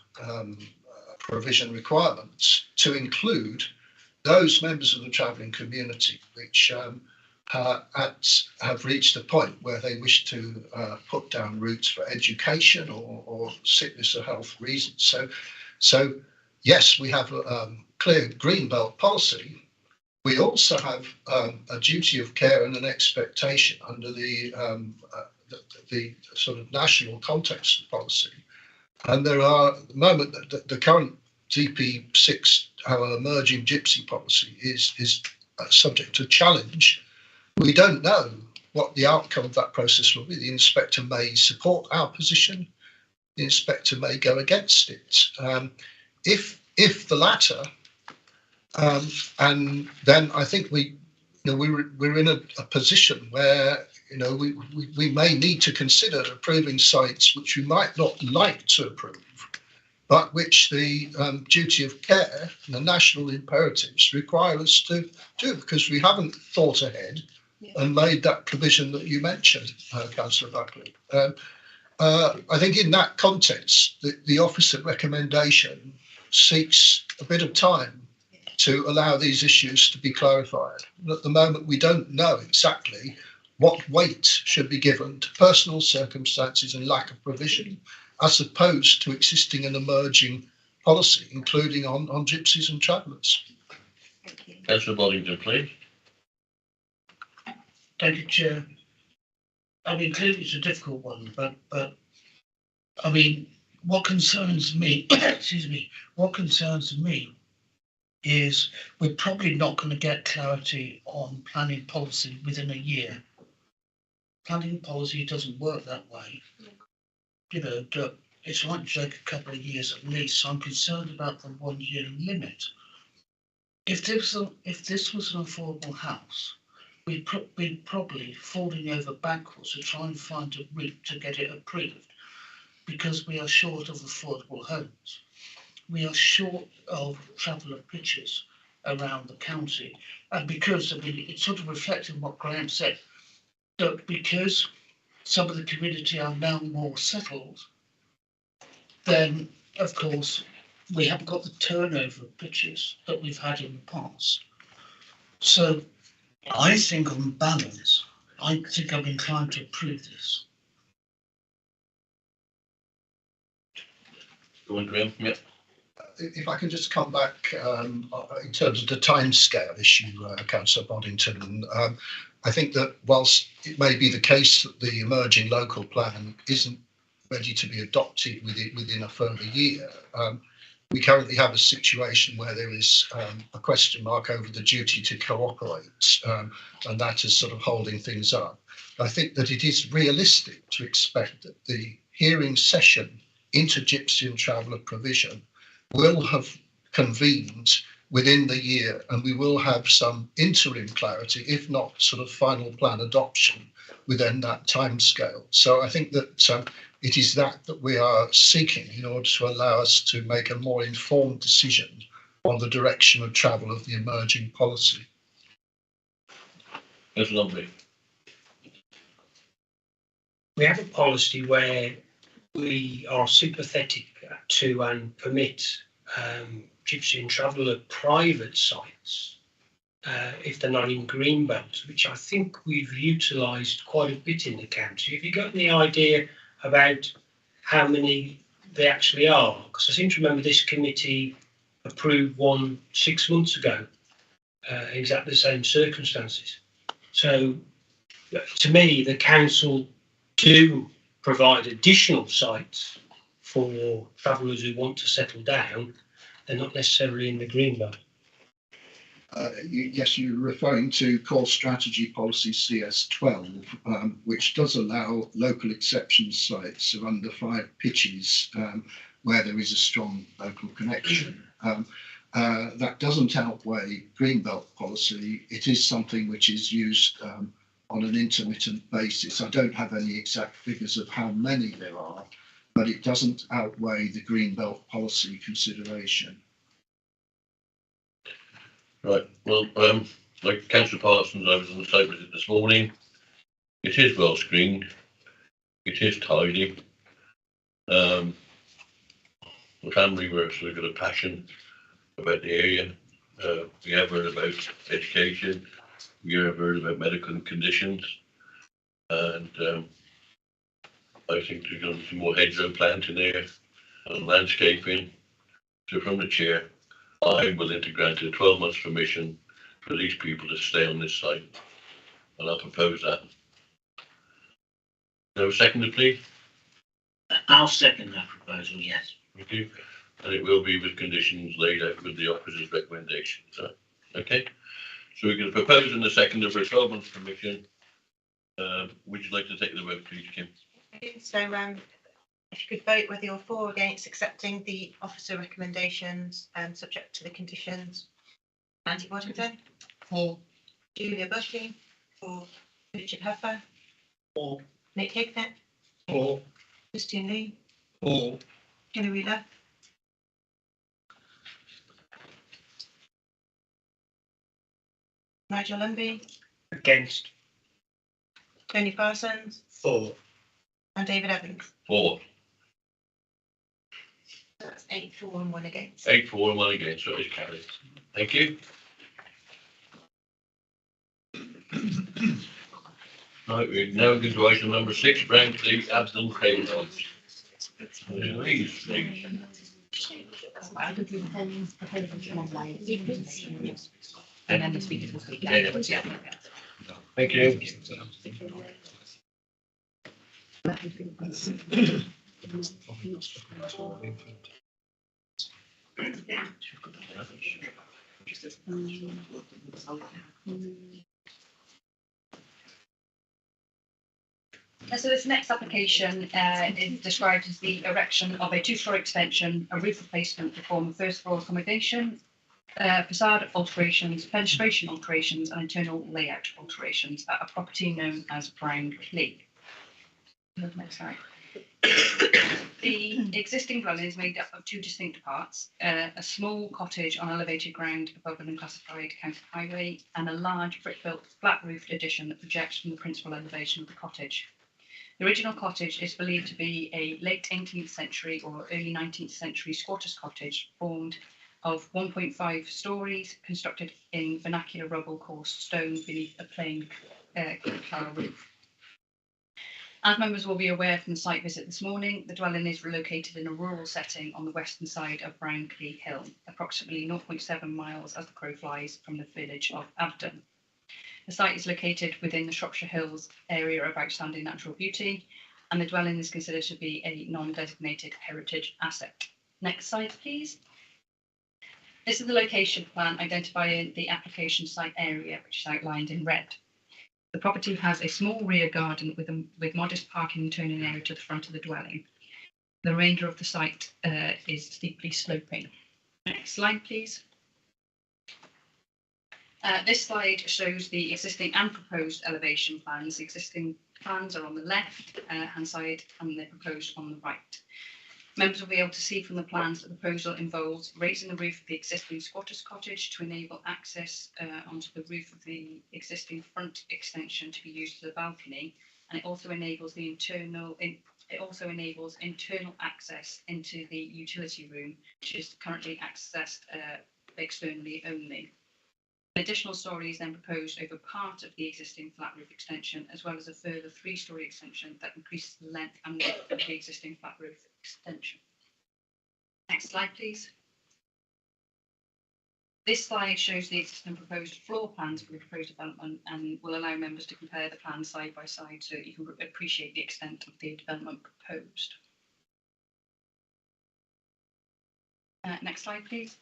provision requirements to include those members of the travelling community which have reached a point where they wish to put down routes for education or sickness or health reasons. So yes, we have a clear greenbelt policy. We also have a duty of care and an expectation under the sort of national context of policy. And there are, at the moment, the current DP6, our emerging gypsy policy, is subject to challenge. We don't know what the outcome of that process will be. The inspector may support our position. The inspector may go against it. If the latter, and then I think we're in a position where we may need to consider approving sites which we might not like to approve, but which the duty of care and the national imperatives require us to do, because we haven't thought ahead and made that provision that you mentioned, Councillor Buckley. I think in that context, the officer recommendation seeks a bit of time to allow these issues to be clarified. At the moment, we don't know exactly what weight should be given to personal circumstances and lack of provision, as opposed to existing and emerging policy, including on gypsies and travellers. Councillor Boddington, please. Thank you, Chair. I mean, clearly it's a difficult one, but I mean, what concerns me, excuse me, what concerns me is we're probably not going to get clarity on planning policy within a year. Planning policy doesn't work that way. You know, it's like to take a couple of years at least. So I'm concerned about the 1 year limit. If this was an affordable house, we'd be probably falling over backwards to try and find a route to get it approved, because we are short of affordable homes. We are short of traveller pitches around the county. And because, I mean, it's sort of reflecting what Graham said, that because some of the community are now more settled, then, of course, we haven't got the turnover of pitches that we've had in the past. So I think on balance, I think I'm inclined to approve this. Go on, Graham. Yeah. If I can just come back in terms of the timescale issue, Councillor Boddington, I think that whilst it may be the case that the emerging local plan isn't ready to be adopted within a further year, we currently have a situation where there is a question mark over the duty to cooperate, and that is sort of holding things up. I think that it is realistic to expect that the hearing session into gypsy and traveller provision will have convened within the year, and we will have some interim clarity, if not sort of final plan adoption within that timescale. So I think that it is that we are seeking in order to allow us to make a more informed decision on the direction of travel of the emerging policy. That's lovely. We have a policy where we are sympathetic to and permit gypsy and traveller private sites if they're not in greenbelt, which I think we've utilised quite a bit in the county. Have you got any idea about how many they actually are? Because I seem to remember this committee approved one 6 months ago, exactly the same circumstances. So to me, the council do provide additional sites for travellers who want to settle down. They're not necessarily in the greenbelt. Yes, you're referring to core strategy policy CS12, which does allow local exception sites of under 5 pitches where there is a strong local connection. That doesn't outweigh greenbelt policy. It is something which is used on an intermittent basis. I don't have any exact figures of how many there are, but it doesn't outweigh the greenbelt policy consideration. Right. Well, like Councillor Parsons, I was on the site visit this morning. It is well screened. It is tidy. The family were sort of got a passion about the area. We have heard about education. We have heard about medical conditions, and I think there's going to be some more hedgerow planting there and landscaping. So from the chair, I'm willing to grant a 12 months permission for these people to stay on this site, and I'll propose that. No seconder, please. I'll second that proposal, yes. Thank you. And it will be with conditions laid out with the officer's recommendation. So, okay. So we're going to propose in the seconder for a 12 month permission. Would you like to take the vote, please, Kim? So if you could vote whether you're for or against accepting the officer recommendations subject to the conditions. Andy Waddington. For. Julia Buckley. For. Richard Huffer. For. Nick Hicknett. For. Christian Lee. For. Hilary Love. Nigel Lumby. Against. Tony Parsons 4. and David Evans. 4. That's 8 for and 1 against. 8 for and 1 against, so it's carried. Thank you. Right, we're now going to item number 6, Branchley, Abden, Shirehall. Please, please. And then the speakers will speak. Yeah. Thank you. So this next application is described as the erection of a two-storey extension, a roof replacement to form a first floor accommodation, facade alterations, fenestration alterations and internal layout alterations at a property known as Brownlee. Next slide. The existing dwelling is made up of 2 distinct parts, a small cottage on elevated ground above an unclassified county highway and a large brick-built flat-roofed addition that projects from the principal elevation of the cottage. The original cottage is believed to be a late 18th century or early 19th century squatter's cottage formed of 1.5 stories constructed in vernacular rubble coarse stone beneath a plain tile roof. As members will be aware from the site visit this morning, the dwelling is located in a rural setting on the western side of Brownlee Hill, approximately 0.7 miles as the crow flies from the village of Abden. The site is located within the Shropshire Hills area of outstanding natural beauty, and the dwelling is considered to be a non-designated heritage asset. Next slide, please. This is the location plan identifying the application site area, which is outlined in red. The property has a small rear garden with modest parking and turning area to the front of the dwelling. The remainder of the site is steeply sloping. Next slide, please. This slide shows the existing and proposed elevation plans. The existing plans are on the left hand side and the proposed on the right. Members will be able to see from the plans that the proposal involves raising the roof of the existing squatter's cottage to enable access onto the roof of the existing front extension to be used as a balcony, and it also enables internal access into the utility room, which is currently accessed externally only. An additional storey is then proposed over part of the existing flat roof extension, as well as a further 3-storey extension that increases the length and width of the existing flat roof extension. Next slide, please. This slide shows the existing proposed floor plans for the proposed development and will allow members to compare the plans side by side so that you can appreciate the extent of the development proposed. Next slide, please.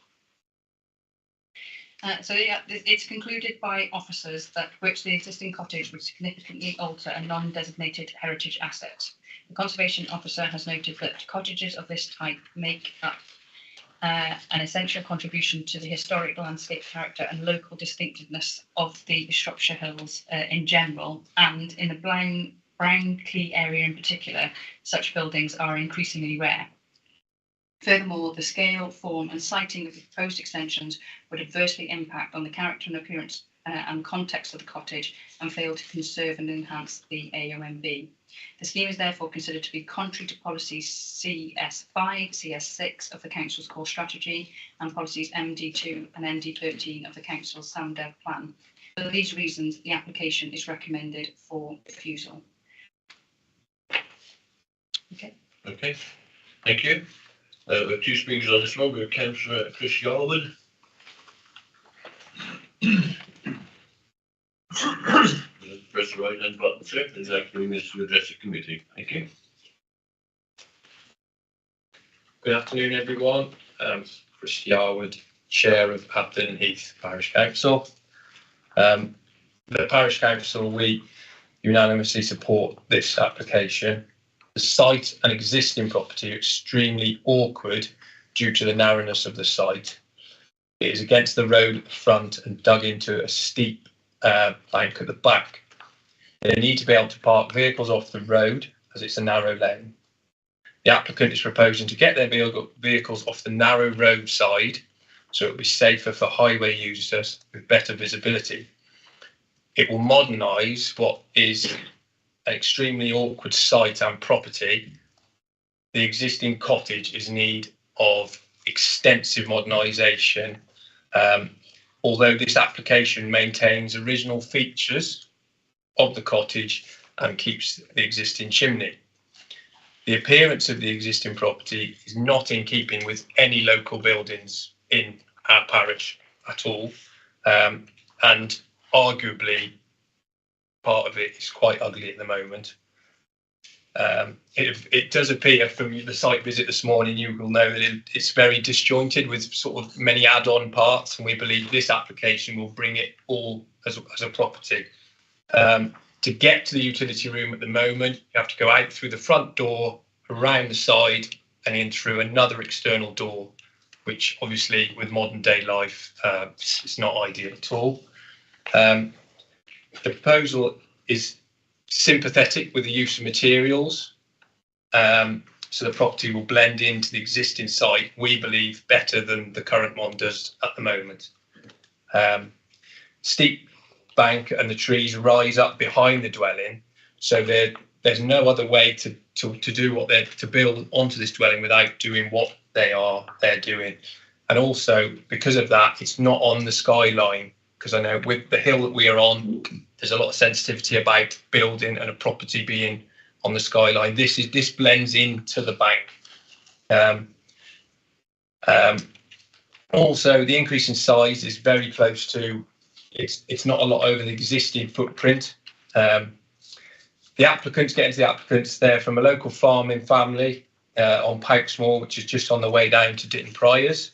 It's concluded by officers that which the existing cottage would significantly alter a non-designated heritage asset. The conservation officer has noted that cottages of this type make up an essential contribution to the historic landscape character and local distinctiveness of the Shropshire Hills in general, and in the Brownlee area in particular, such buildings are increasingly rare. Furthermore, the scale, form and siting of the proposed extensions would adversely impact on the character and appearance and context of the cottage and fail to conserve and enhance the AOMB. The scheme is therefore considered to be contrary to policies CS5, CS6 of the Council's core strategy and policies MD2 and MD13 of the Council's SAMDEV plan. For these reasons, the application is recommended for refusal. Okay, thank you. We have 2 speakers on this one. We have Councillor Chris Yarwood. Press the right hand button, sir. There's actually minutes to address the committee. Thank you. Good afternoon, everyone. Chris Yarwood, Chair of Abden Heath Parish Council. The Parish Council, we unanimously support this application. The site and existing property are extremely awkward due to the narrowness of the site. It is against the road at the front and dug into a steep bank at the back. They need to be able to park vehicles off the road as it's a narrow lane. The applicant is proposing to get their vehicles off the narrow road side so it will be safer for highway users with better visibility. It will modernise what is an extremely awkward site and property, the existing cottage is in need of extensive modernisation. Although this application maintains original features of the cottage and keeps the existing chimney. The appearance of the existing property is not in keeping with any local buildings in our parish at all, and arguably part of it is quite ugly at the moment. It does appear from the site visit this morning, you will know that it's very disjointed with sort of many add-on parts, and we believe this application will bring it all as a property. To get to the utility room at the moment, you have to go out through the front door, around the side, and in through another external door, which obviously with modern day life, it's not ideal at all. The proposal is sympathetic with the use of materials, so the property will blend into the existing site, we believe, better than the current one does at the moment. Steep bank and the trees rise up behind the dwelling, so there's no other way to do what they're to build onto this dwelling without doing what they're doing. And also because of that, it's not on the skyline, because I know with the hill that we are on, there's a lot of sensitivity about building and a property being on the skyline. This blends into the bank. Also, the increase in size is very close to, it's not a lot over the existing footprint. The applicants, getting to the applicants, they're from a local farming family on Pouxmoor, which is just on the way down to Ditton Priors,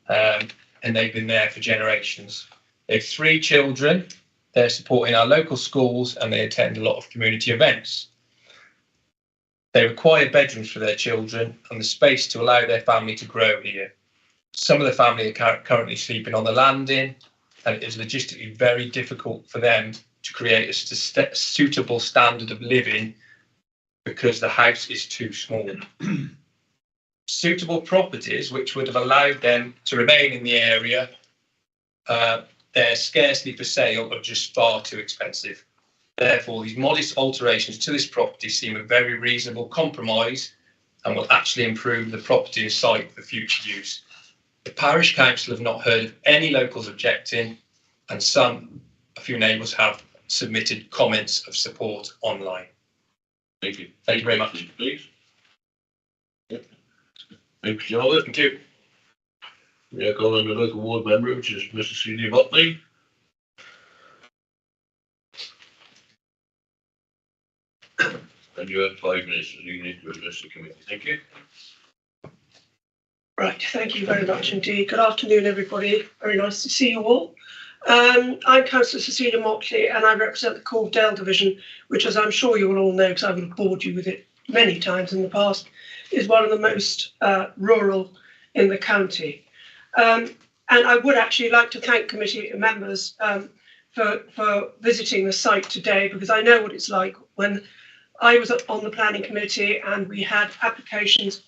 and they've been there for generations. They have 3 children. They're supporting our local schools and they attend a lot of community events. They require bedrooms for their children and the space to allow their family to grow here. Some of the family are currently sleeping on the landing, and it is logistically very difficult for them to create a suitable standard of living because the house is too small. Suitable properties which would have allowed them to remain in the area, they're scarcely for sale or just far too expensive. Therefore, these modest alterations to this property seem a very reasonable compromise and will actually improve the property and site for future use. The parish council have not heard of any locals objecting, and a few neighbours have submitted comments of support online. Thank you. Thank you very much. Please. Yep. Thank you, Charlotte. Thank you. We are calling the local ward member, which is Mr. C.D. Motley. And you have 5 minutes that you need to address the committee. Thank you. Right, thank you very much indeed. Good afternoon, everybody. Very nice to see you all. I'm Councillor Cecilia Motley and I represent the Cove Dale division, which, as I'm sure you will all know, because I would have bored you with it many times in the past, is one of the most rural in the county. And I would actually like to thank committee members for visiting the site today, because I know what it's like. When I was on the planning committee and we had applications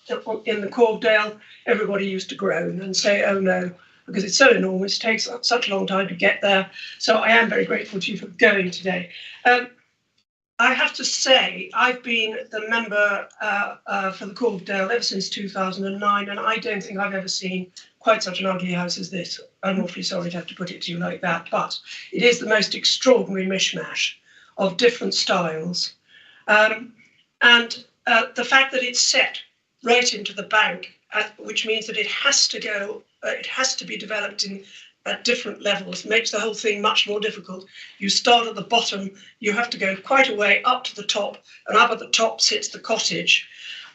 in the Cove Dale, everybody used to groan and say, oh no, because it's so enormous, it takes such a long time to get there. So I am very grateful to you for going today. I have to say, I've been the member for the Cove Dale ever since 2009, and I don't think I've ever seen quite such an ugly house as this. I'm awfully sorry to have to put it to you like that, but it is the most extraordinary mishmash of different styles. And the fact that it's set right into the bank, which means that it has to be developed at different levels, makes the whole thing much more difficult. You start at the bottom, you have to go quite a way up to the top, and up at the top sits the cottage.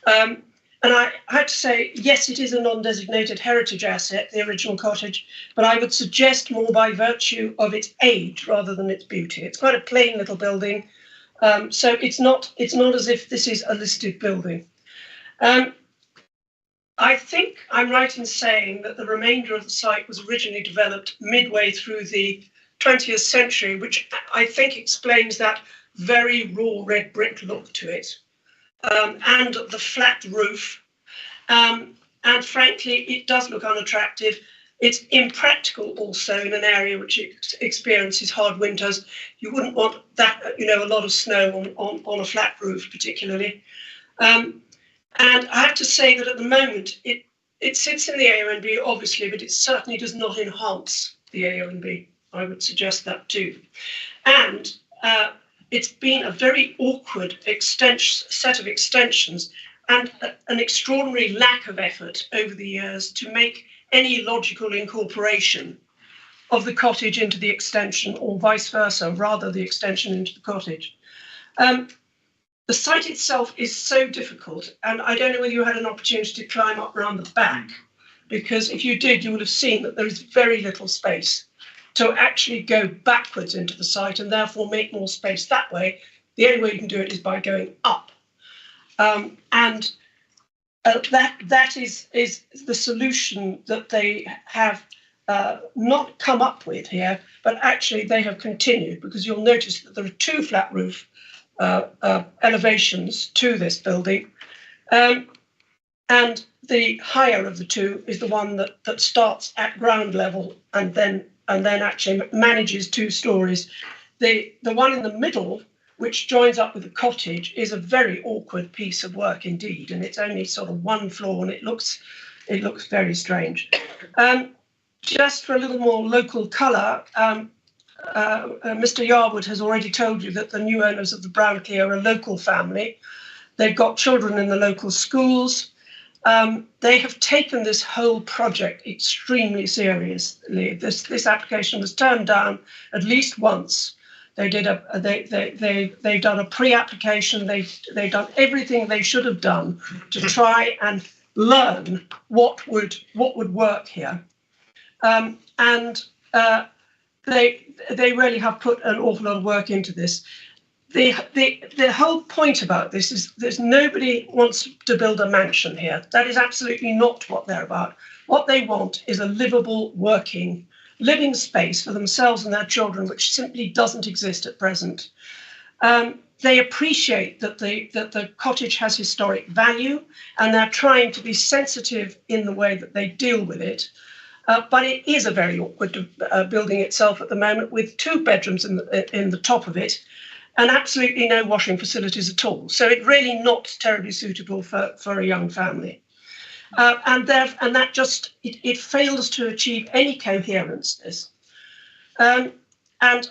And I have to say, yes, it is a non-designated heritage asset, the original cottage, but I would suggest more by virtue of its age rather than its beauty. It's quite a plain little building, so it's not as if this is a listed building. I think I'm right in saying that the remainder of the site was originally developed midway through the 20th century, which I think explains that very raw red brick look to it, and the flat roof. And frankly, it does look unattractive. It's impractical also in an area which experiences hard winters. You wouldn't want that, a lot of snow on a flat roof, particularly. And I have to say that at the moment, it sits in the AONB, obviously, but it certainly does not enhance the AONB. I would suggest that too. And it's been a very awkward set of extensions and an extraordinary lack of effort over the years to make any logical incorporation of the cottage into the extension, or vice versa, rather the extension into the cottage. The site itself is so difficult, and I don't know whether you had an opportunity to climb up around the back, because if you did, you would have seen that there is very little space to actually go backwards into the site and therefore make more space that way. The only way you can do it is by going up. That is the solution that they have not come up with here, but actually they have continued, because you'll notice that there are two flat roof elevations to this building, and the higher of the two is the one that starts at ground level and then actually manages 2 stories. The one in the middle, which joins up with the cottage, is a very awkward piece of work indeed, and it's only sort of 1 floor, and it looks very strange. Just for a little more local colour, Mr. Yarwood has already told you that the new owners of the Brownlee are a local family. They've got children in the local schools. They have taken this whole project extremely seriously. This application was turned down at least once. They've done a pre-application. They've done everything they should have done to try and learn what would work here. They really have put an awful lot of work into this. The whole point about this is there's nobody wants to build a mansion here. That is absolutely not what they're about. What they want is a livable, working, living space for themselves and their children, which simply doesn't exist at present. They appreciate that the cottage has historic value, and they're trying to be sensitive in the way that they deal with it. But it is a very awkward building itself at the moment, with 2 bedrooms in the top of it, and absolutely no washing facilities at all. So it's really not terribly suitable for a young family. And that just, it fails to achieve any coherence. And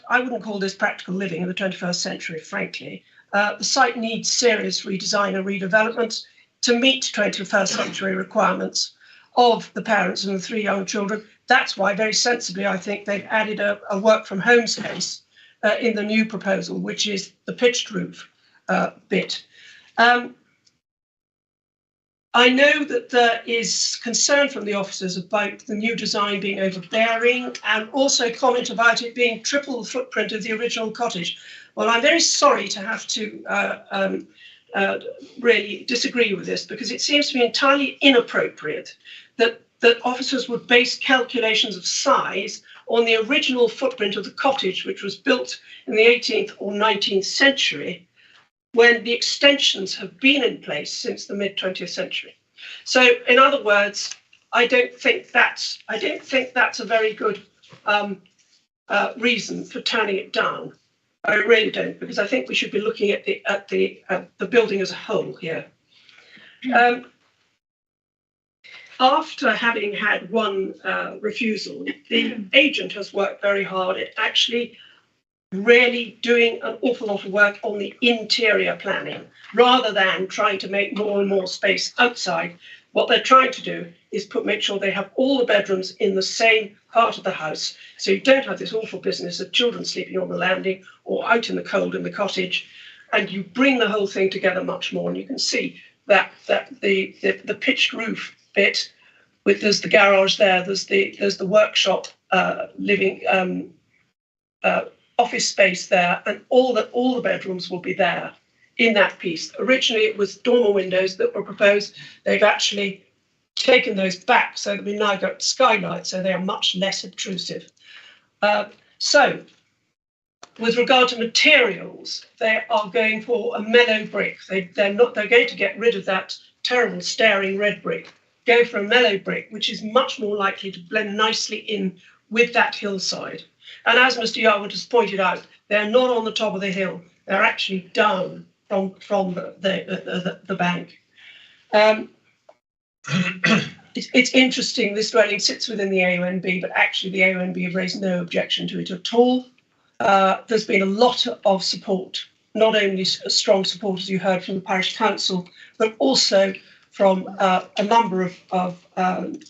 I wouldn't call this practical living in the 21st century, frankly. The site needs serious redesign and redevelopment to meet 21st century requirements of the parents and the 3 young children. That's why, very sensibly, I think they've added a work from home space in the new proposal, which is the pitched roof bit. I know that there is concern from the officers about the new design being overbearing, and also comment about it being triple the footprint of the original cottage. Well, I'm very sorry to have to really disagree with this, because it seems to be entirely inappropriate that officers would base calculations of size on the original footprint of the cottage, which was built in the 18th or 19th century, when the extensions have been in place since the mid-20th century. So, in other words, I don't think that's a very good reason for turning it down. I really don't, because I think we should be looking at the building as a whole here. After having had one refusal, the agent has worked very hard at actually really doing an awful lot of work on the interior planning, rather than trying to make more and more space outside. What they're trying to do is make sure they have all the bedrooms in the same part of the house, so you don't have this awful business of children sleeping on the landing or out in the cold in the cottage, and you bring the whole thing together much more. And you can see that the pitched roof bit, there's the garage there, there's the workshop, living office space there, and all the bedrooms will be there in that piece. Originally, it was dormer windows that were proposed. They've actually taken those back, so that we now got skylight, so they are much less obtrusive. So, with regard to materials, they are going for a mellow brick. They're going to get rid of that terrible staring red brick. Go for a mellow brick, which is much more likely to blend nicely in with that hillside. And as Mr. Yarwood has pointed out, they're not on the top of the hill. They're actually down from the bank. It's interesting, this dwelling sits within the AONB, but actually the AONB have raised no objection to it at all. There's been a lot of support, not only strong support, as you heard from the parish council, but also from a number of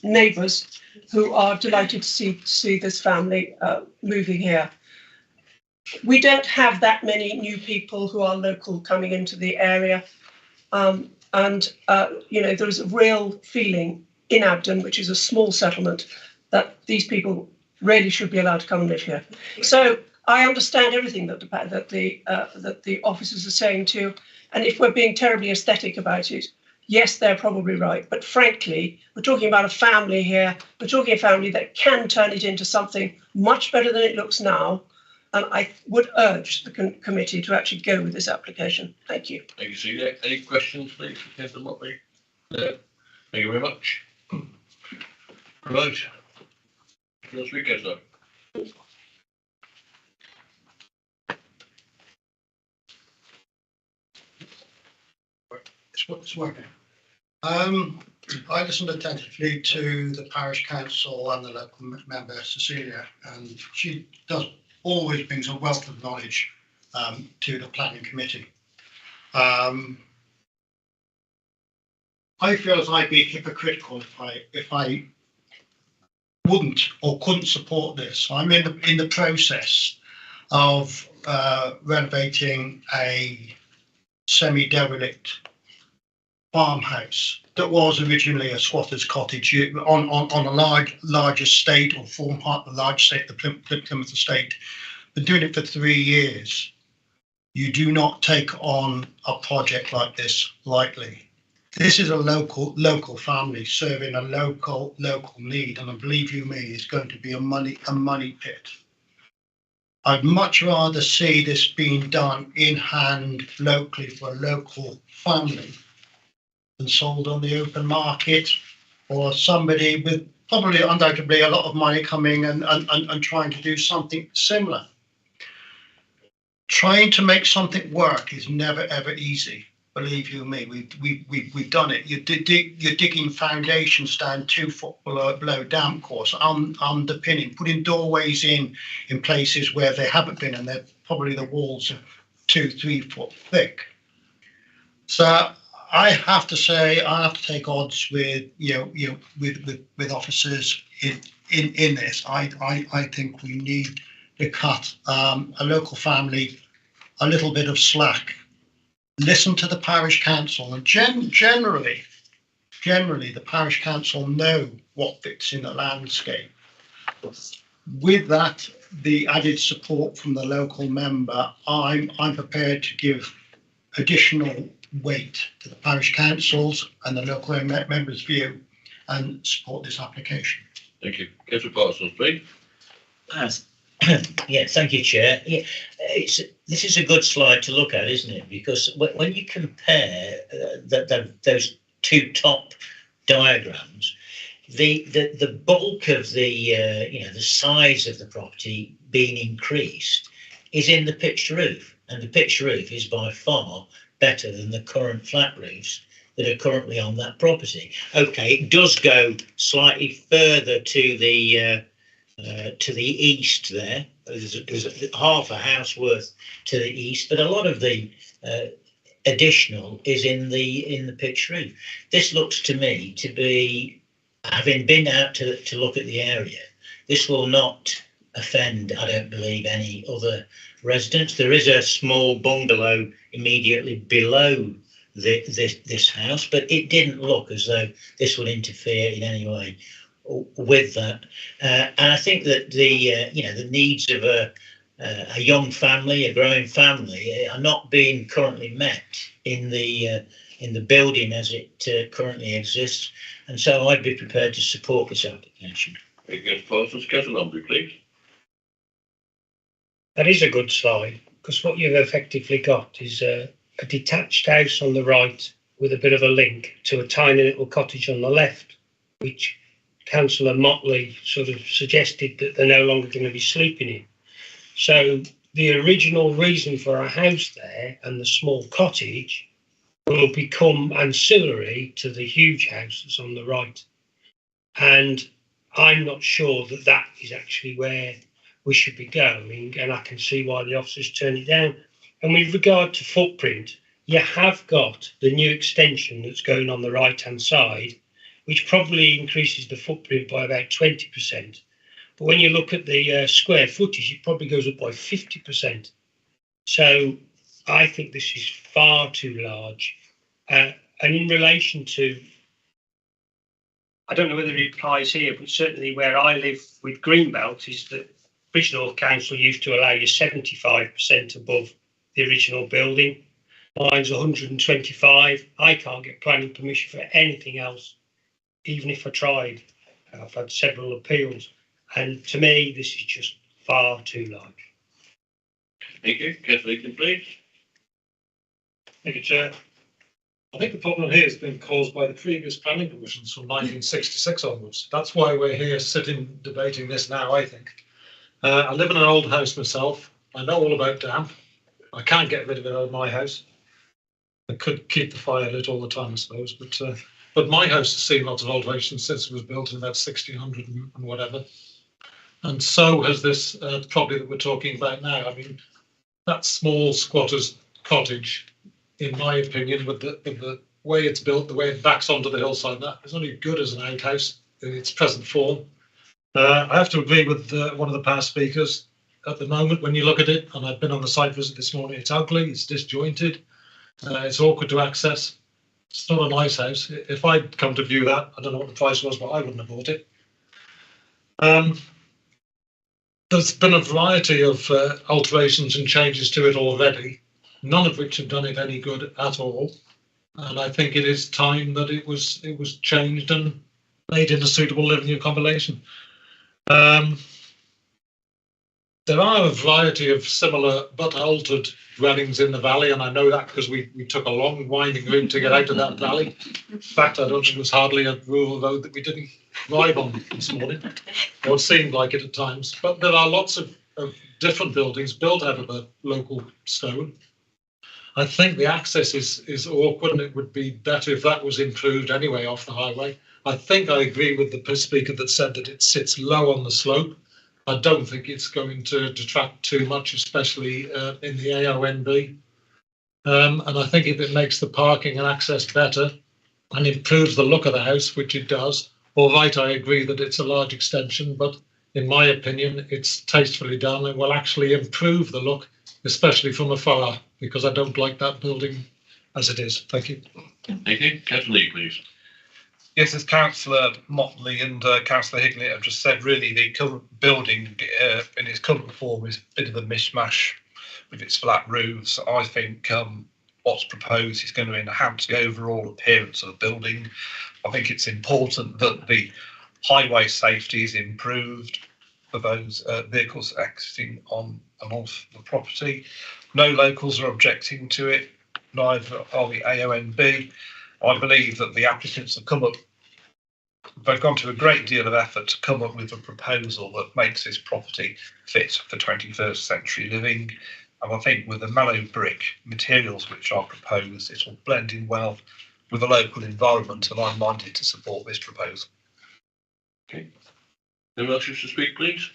neighbours who are delighted to see this family moving here. We don't have that many new people who are local coming into the area. There's a real feeling in Abden, which is a small settlement, that these people really should be allowed to come and live here. So I understand everything that the officers are saying too, and if we're being terribly aesthetic about it, yes, they're probably right. But frankly, we're talking about a family here. We're talking a family that can turn it into something much better than it looks now. And I would urge the committee to actually go with this application. Thank you. Thank you, Celia. Any questions, please, for Councillor Motley? No. Thank you very much. Right. Councillor Speaker, sir. It's working. I listened attentively to the parish council and the local member Cecilia, and she always brings a wealth of knowledge to the planning committee. I feel as I'd be hypocritical if I wouldn't or couldn't support this. I'm in the process of renovating a semi-derelict farmhouse that was originally a squatter's cottage on a large estate, or form part of the large estate, the Plymouth estate. Been doing it for 3 years. You do not take on a project like this lightly. This is a local family serving a local need, and believe you me, it's going to be a money pit. I'd much rather see this being done in hand locally for a local family than sold on the open market, or somebody with probably undoubtedly a lot of money coming and trying to do something similar. Trying to make something work is never ever easy. Believe you me, we've done it. You're digging foundations down 2 foot below damp course, underpinning, putting doorways in places where they haven't been, and they're probably the walls are 2-3 foot thick. So I have to say, I have to take odds with with officers in this. I think we need to cut a local family a little bit of slack. Listen to the parish council, and generally the parish council know what fits in the landscape. With that, the added support from the local member, I'm prepared to give additional weight to the parish councils and the local members' view and support this application. Thank you. Councillor Parsons, please. Yeah, thank you, Chair. Yeah, this is a good slide to look at, isn't it? Because when you compare those 2 top diagrams, the bulk of the size of the property being increased is in the pitched roof, and the pitched roof is by far better than the current flat roofs that are currently on that property. Okay, it does go slightly further to the east there. There's half a house worth to the east, but a lot of the additional is in the pitched roof. This looks to me to be, having been out to look at the area, this will not offend, I don't believe, any other residents. There is a small bungalow immediately below this house, but it didn't look as though this would interfere in any way with that. And I think that the needs of a young family, a growing family, are not being currently met in the building as it currently exists, and so I'd be prepared to support this application. Very good. Parsons, Councillor Lumley, please. That is a good slide, because what you've effectively got is a detached house on the right with a bit of a link to a tiny little cottage on the left, which Councillor Motley sort of suggested that they're no longer going to be sleeping in. So the original reason for a house there and the small cottage will become ancillary to the huge house that's on the right. And I'm not sure that that is actually where we should be going, and I can see why the officers turn it down. And with regard to footprint, you have got the new extension that's going on the right-hand side, which probably increases the footprint by about 20%. But when you look at the square footage, it probably goes up by 50%. So I think this is far too large. And in relation to, I don't know whether it applies here, but certainly where I live with Greenbelt is that Bridgnorth Council used to allow you 75% above the original building. Mine's 125. I can't get planning permission for anything else, even if I tried. I've had several appeals. And to me, this is just far too large. Thank you. Councillor Eaton, please. Thank you, Chair. I think the problem here has been caused by the previous planning permissions from 1966 onwards. That's why we're here sitting debating this now, I think. I live in an old house myself. I know all about damp. I can't get rid of it out of my house. I could keep the fire lit all the time, I suppose, but my house has seen lots of alterations since it was built in about 1600 and whatever. And so has this property that we're talking about now. I mean, that small squatter's cottage, in my opinion, with the way it's built, the way it backs onto the hillside, that is only good as an outhouse in its present form. I have to agree with one of the past speakers. At the moment, when you look at it, and I've been on the site visit this morning, it's ugly, it's disjointed, it's awkward to access. It's not a nice house. If I'd come to view that, I don't know what the price was, but I wouldn't have bought it. There's been a variety of alterations and changes to it already, none of which have done it any good at all. And I think it is time that it was changed and made into suitable living accommodation. There are a variety of similar but altered dwellings in the valley, and I know that because we took a long winding route to get out of that valley. In fact, I don't think there was hardly a rural road that we didn't drive on this morning, or it seemed like it at times. But there are lots of different buildings built out of the local stone. I think the access is awkward, and it would be better if that was improved anyway off the highway. I think I agree with the speaker that said that it sits low on the slope. I don't think it's going to detract too much, especially in the AONB. And I think if it makes the parking and access better and improves the look of the house, which it does, all right, I agree that it's a large extension, but in my opinion, it's tastefully done and will actually improve the look, especially from afar, because I don't like that building as it is. Thank you. Thank you. Councillor Lee, please. Yes, as Councillor Motley and Councillor Higley have just said, really the current building in its current form is a bit of a mishmash with its flat roofs. I think what's proposed is going to enhance the overall appearance of the building. I think it's important that the highway safety is improved for those vehicles exiting on and off the property. No locals are objecting to it, neither are the AONB. I believe that the applicants have come up, they've gone to a great deal of effort to come up with a proposal that makes this property fit for 21st century living. And I think with the mellow brick materials which are proposed, it will blend in well with the local environment, and I'm minded to support this proposal. Okay. Anyone else wish to speak, please?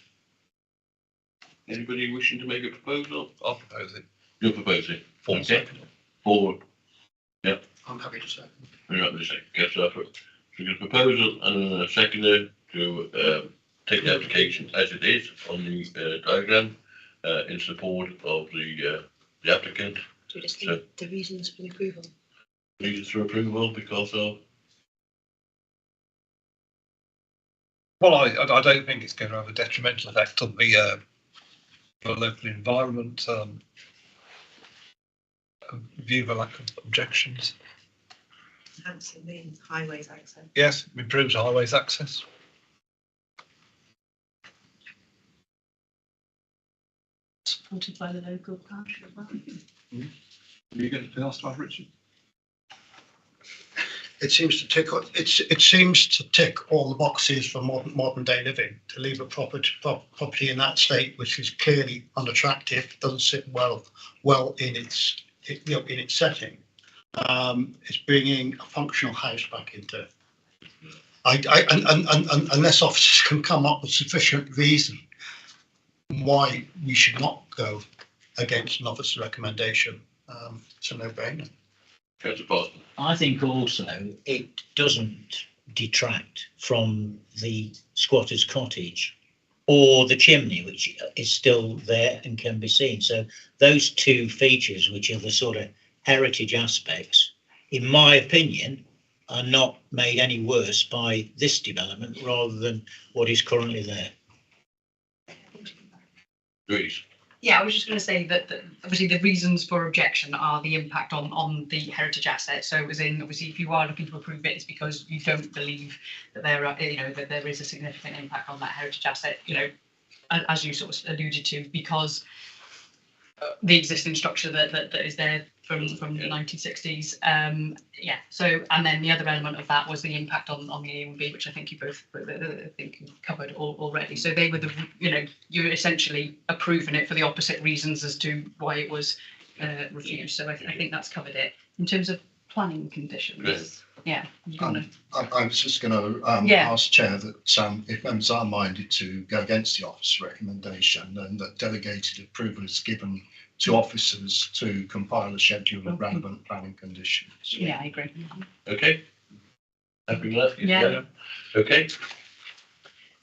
Anybody wishing to make a proposal? I'll propose it. You'll propose it? Okay. Forward. Yep. I'm happy to say. You're happy to say. Yes, sir. So a proposal and a seconder to take the application as it is on the diagram in support of the applicant. Do you just need the reasons for the approval? Reasons for approval because of? Well, I don't think it's going to have a detrimental effect on the local environment. View the lack of objections. Enhancing the highways access. Yes, improves highways access. Supported by the local parish as well. You get anything else to add, Richard? it seems to tick. It seems to tick all the boxes for modern day living. To leave a property in that state, which is clearly unattractive, doesn't sit well in its setting. It's bringing a functional house back into. Unless officers can come up with sufficient reason why we should not go against an officer's recommendation, it's a no-brainer. I think also it doesn't detract from the squatter's cottage or the chimney, which is still there and can be seen. So those two features, which are the sort of heritage aspects, in my opinion, are not made any worse by this development rather than what is currently there. Yeah, I was just going to say that obviously the reasons for objection are the impact on the heritage asset. So as in, obviously, if you are looking to approve it, it's because you don't believe that there are, that there is a significant impact on that heritage asset, as you sort of alluded to, because the existing structure that is there from the 1960s. So, and then the other element of that was the impact on the A and B, which I think you both covered already. So they were you're essentially approving it for the opposite reasons as to why it was refused. So I think that's covered it. In terms of planning conditions, yeah. I was just going to ask Chair that if members are minded to go against the officer's recommendation, and that delegated approval is given to officers to compile a schedule of relevant planning conditions. Yeah, I agree. Okay. Happy enough? Yeah. Okay.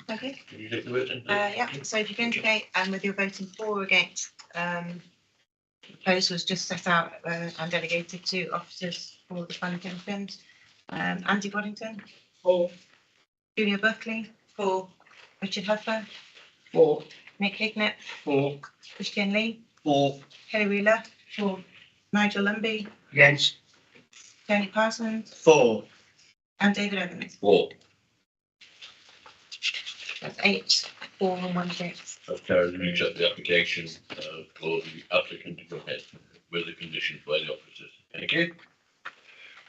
Okay. Can you take the vote? Yeah, so if you can indicate whether you're voting for or against, the proposal was just set out and delegated to officers for the planning conditions. Andy Boddington. For. Julia Buckley. For. Richard Huffer. For. Nick Hignett. For. Christian Lee. For. Kelly Wheeler. For. Nigel Lumby. Against. Tony Parsons. For. And David Evans. For. That's 8, 4 and 1 against. I've carried to accept the application for the applicant to go ahead with the conditions by the officers. Thank you.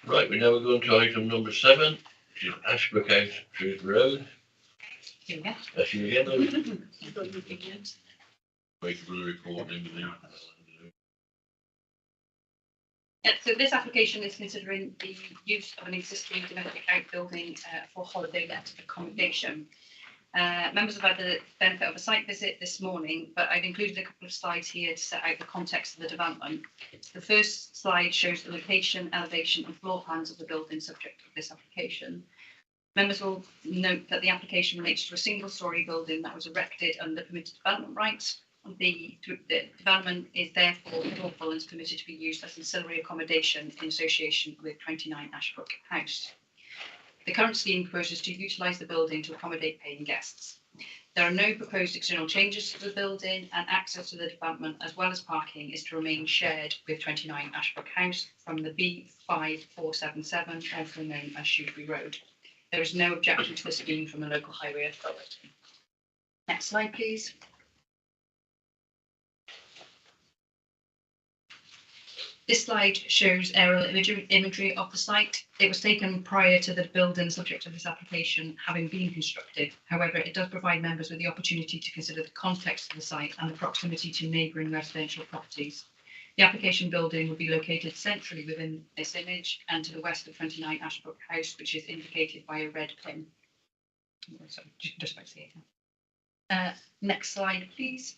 Right, we now go on to item number 7, which is Ashbrook House, Shrewsbury Road. Yeah. That's you again. Wait for the report in the Yeah, so this application is considering the use of an existing domestic outbuilding for holiday let accommodation. Members have had the benefit of a site visit this morning, but I've included a couple of slides here to set out the context of the development. The first slide shows the location, elevation and floor plans of the building subject to this application. Members will note that the application relates to a single-storey building that was erected under permitted development rights. The development is therefore lawful and is permitted to be used as ancillary accommodation in association with 29 Ashbrook House. The current scheme proposes to utilise the building to accommodate paying guests. There are no proposed external changes to the building, and access to the development as well as parking is to remain shared with 29 Ashbrook House from the B5477, also known as Shrewsbury Road. There is no objection to the scheme from the local highway authority. Next slide, please. This slide shows aerial imagery of the site. It was taken prior to the building subject to this application having been constructed. However, it does provide members with the opportunity to consider the context of the site and the proximity to neighbouring residential properties. The application building will be located centrally within this image and to the west of 29 Ashbrook House, which is indicated by a red pin. Sorry, just about to see it. Next slide, please.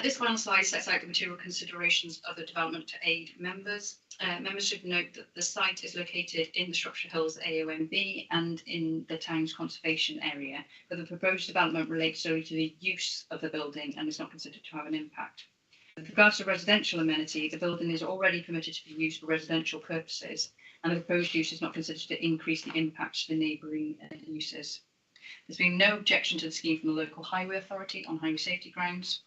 This final slide sets out the material considerations of the development to aid members. Members should note that the site is located in the Shropshire Hills AONB and in the town's conservation area, but the proposed development relates solely to the use of the building and is not considered to have an impact. With regards to residential amenity, the building is already permitted to be used for residential purposes, and the proposed use is not considered to increase the impact to the neighbouring uses. There's been no objection to the scheme from the local highway authority on highway safety grounds.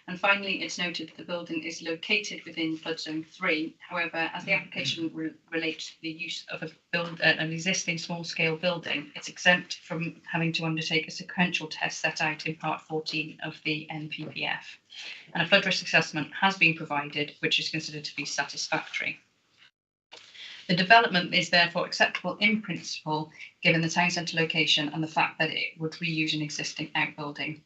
And finally, it's noted that the building is located within flood zone 3. However, as the application relates to the use of an existing small-scale building, it's exempt from having to undertake a sequential test set out in Part 14 of the NPPF. And a flood risk assessment has been provided, which is considered to be satisfactory. The development is therefore acceptable in principle, given the town centre location and the fact that it would reuse an existing outbuilding.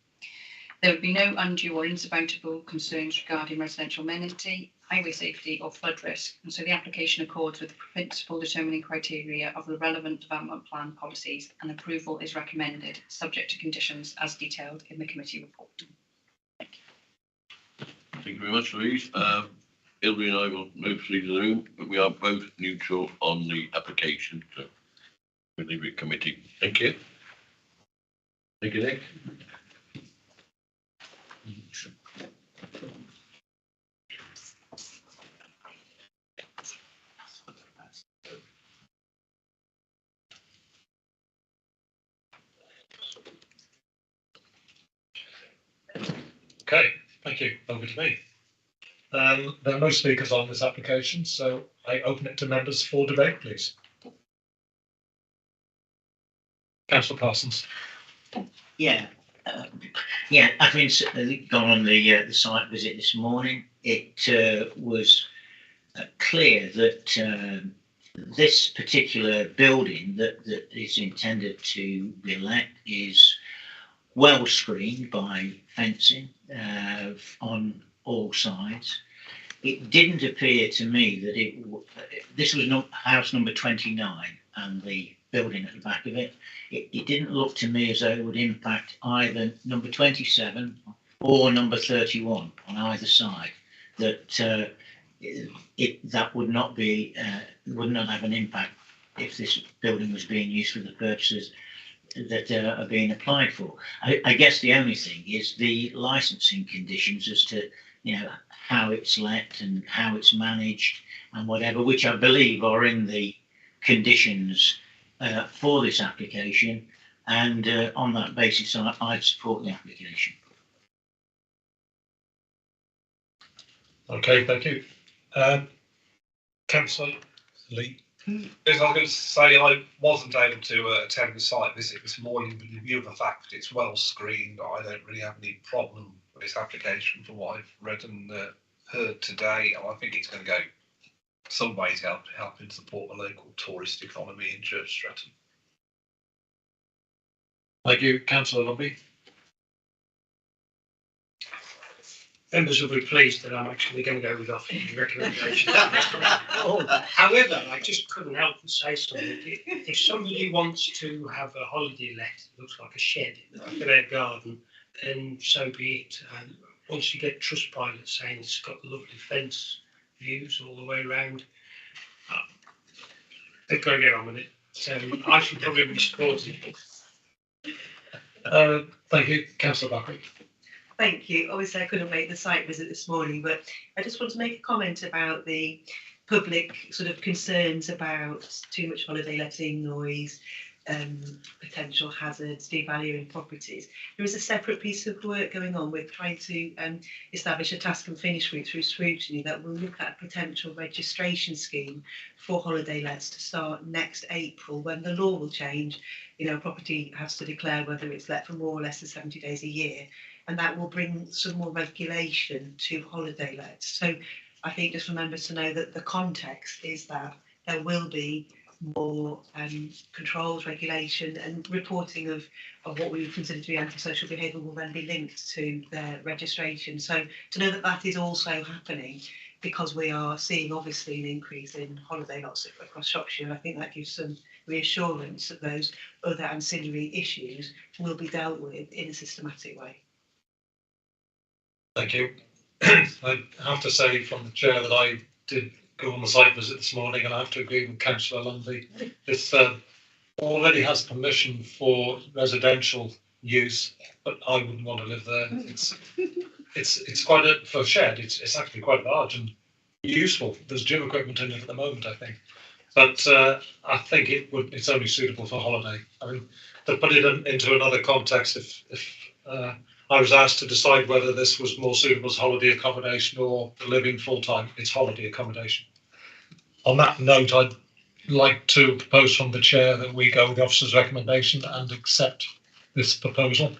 There would be no undue or insurmountable concerns regarding residential amenity, highway safety or flood risk, and so the application accords with the principal determining criteria of the relevant development plan policies, and approval is recommended, subject to conditions as detailed in the committee report. Thank you very much, Louise. Hilary and I will move to leave the room, but we are both neutral on the application, so we'll leave it committee. Thank you. Thank you, Nick. Okay, thank you. Over to me. There are no speakers on this application, so I open it to members for debate, please. Councillor Parsons. Yeah, having gone on the site visit this morning, it was clear that this particular building that is intended to be let is well screened by fencing on all sides. It didn't appear to me that this was not house number 29 and the building at the back of it. It didn't look to me as though it would impact either number 27 or number 31 on either side. That that would not have an impact if this building was being used for the purposes that are being applied for. I guess the only thing is the licensing conditions as to how it's let and how it's managed and whatever, which I believe are in the conditions for this application, and on that basis I'd support the application. Okay, thank you. Councillor Lee. Yes, I was going to say I wasn't able to attend the site visit this morning, but in view of the fact that it's well screened, I don't really have any problem with this application from what I've read and heard today. And I think it's going to go some way to help and support the local tourist economy in Church Stretton. Thank you, Councillor Lumby. Members will be pleased that I'm actually going to go with Offa's recommendation. However, I just couldn't help but say something. If somebody wants to have a holiday let, it looks like a shed in the back of their garden, then so be it. And once you get Trustpilot saying it's got lovely fence views all the way around, they've got to get on with it. So I should probably be supporting it. Thank you, Councillor Buckley. Thank you. Obviously, I couldn't make the site visit this morning, but I just want to make a comment about the public sort of concerns about too much holiday letting, noise, potential hazards, devaluing properties. There is a separate piece of work going on with trying to establish a task and finish route through scrutiny that will look at a potential registration scheme for holiday lets to start next April, when the law will change. Property has to declare whether it's let for more or less than 70 days a year, and that will bring some more regulation to holiday lets. So I think just for members to know that the context is that there will be more controls, regulation and reporting of what we would consider to be antisocial behaviour will then be linked to their registration. So to know that that is also happening, because we are seeing obviously an increase in holiday lots across Shropshire, I think that gives some reassurance that those other ancillary issues will be dealt with in a systematic way. Thank you. I have to say from the chair that I did go on the site visit this morning, and I have to agree with Councillor Lumby. This already has permission for residential use, but I wouldn't want to live there. It's quite a, for a shed. It's actually quite large and useful. There's gym equipment in it at the moment, I think, but I think it's only suitable for holiday. I mean, to put it into another context, if I was asked to decide whether this was more suitable as holiday accommodation or living full-time, it's holiday accommodation. On that note, I'd like to propose from the chair that we go with the officer's recommendation and accept this proposal.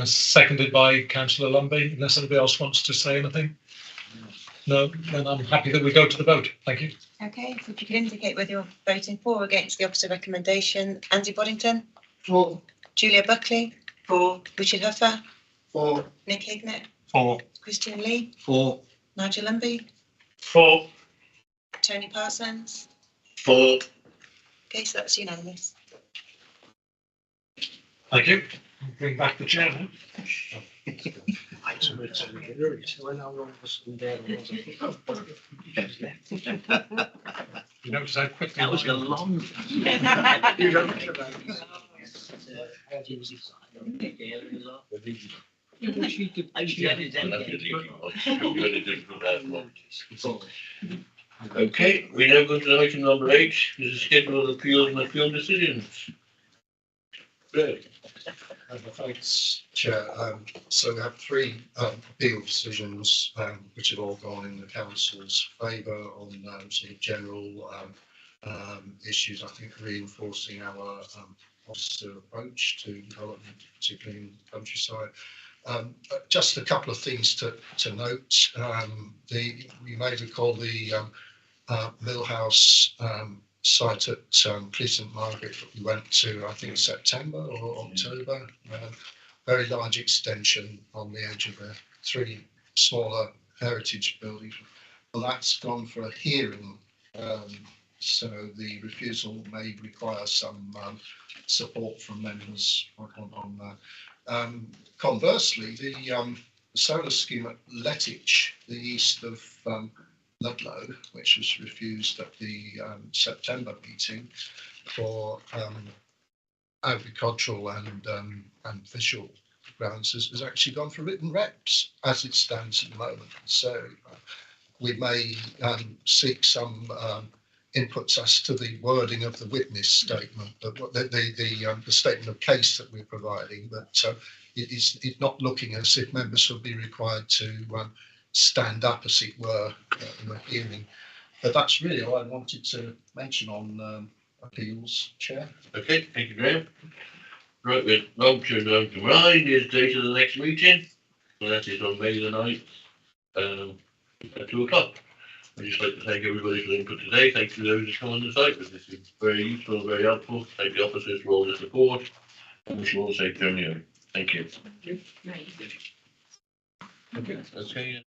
Seconded by Councillor Lumby, unless anybody else wants to say anything. No, then I'm happy that we go to the vote. Thank you. Okay, if you could indicate whether you're voting for or against the opposite recommendation. Andy Boddington? For. Julia Buckley? For. Richard Huffer? For. Nick Hignett? For. Christian Lee? For. Nigel Lumby? For. Tony Parsons? For. Okay, so that's unanimous. Thank you. Bring back the chair now. You notice how quickly That was a long. Okay, we now go to item number 8, this is schedule of appeals and appeal decisions. Greg. Thanks, Chair. So we have 3 appeal decisions which have all gone in the council's favour on sort of general issues. I think reinforcing our officer approach to development, particularly in the countryside. Just a couple of things to note. You may recall the Millhouse site at Cleat St Margaret that we went to, I think September or October. Very large extension on the edge of 3 smaller heritage buildings. Well, that's gone for a hearing, so the refusal may require some support from members on that. Conversely, the solar scheme at Lettich, the east of Ludlow, which was refused at the September meeting for agricultural and visual grounds, has actually gone for written reps as it stands at the moment. So we may seek some inputs as to the wording of the witness statement, the statement of case that we're providing, but it's not looking as if members will be required to stand up, as it were, in the hearing. But that's really all I wanted to mention on appeals, Chair. Okay, thank you, Graham. Right, we're now to 9 is date of the next meeting, so that is on May the 9th at 2 o'clock. I'd just like to thank everybody for the input today. Thank you to those who come on the site, because this is very useful and very helpful. Thank the officers for all the support, and wish you all a safe journey home. Thank you. Okay.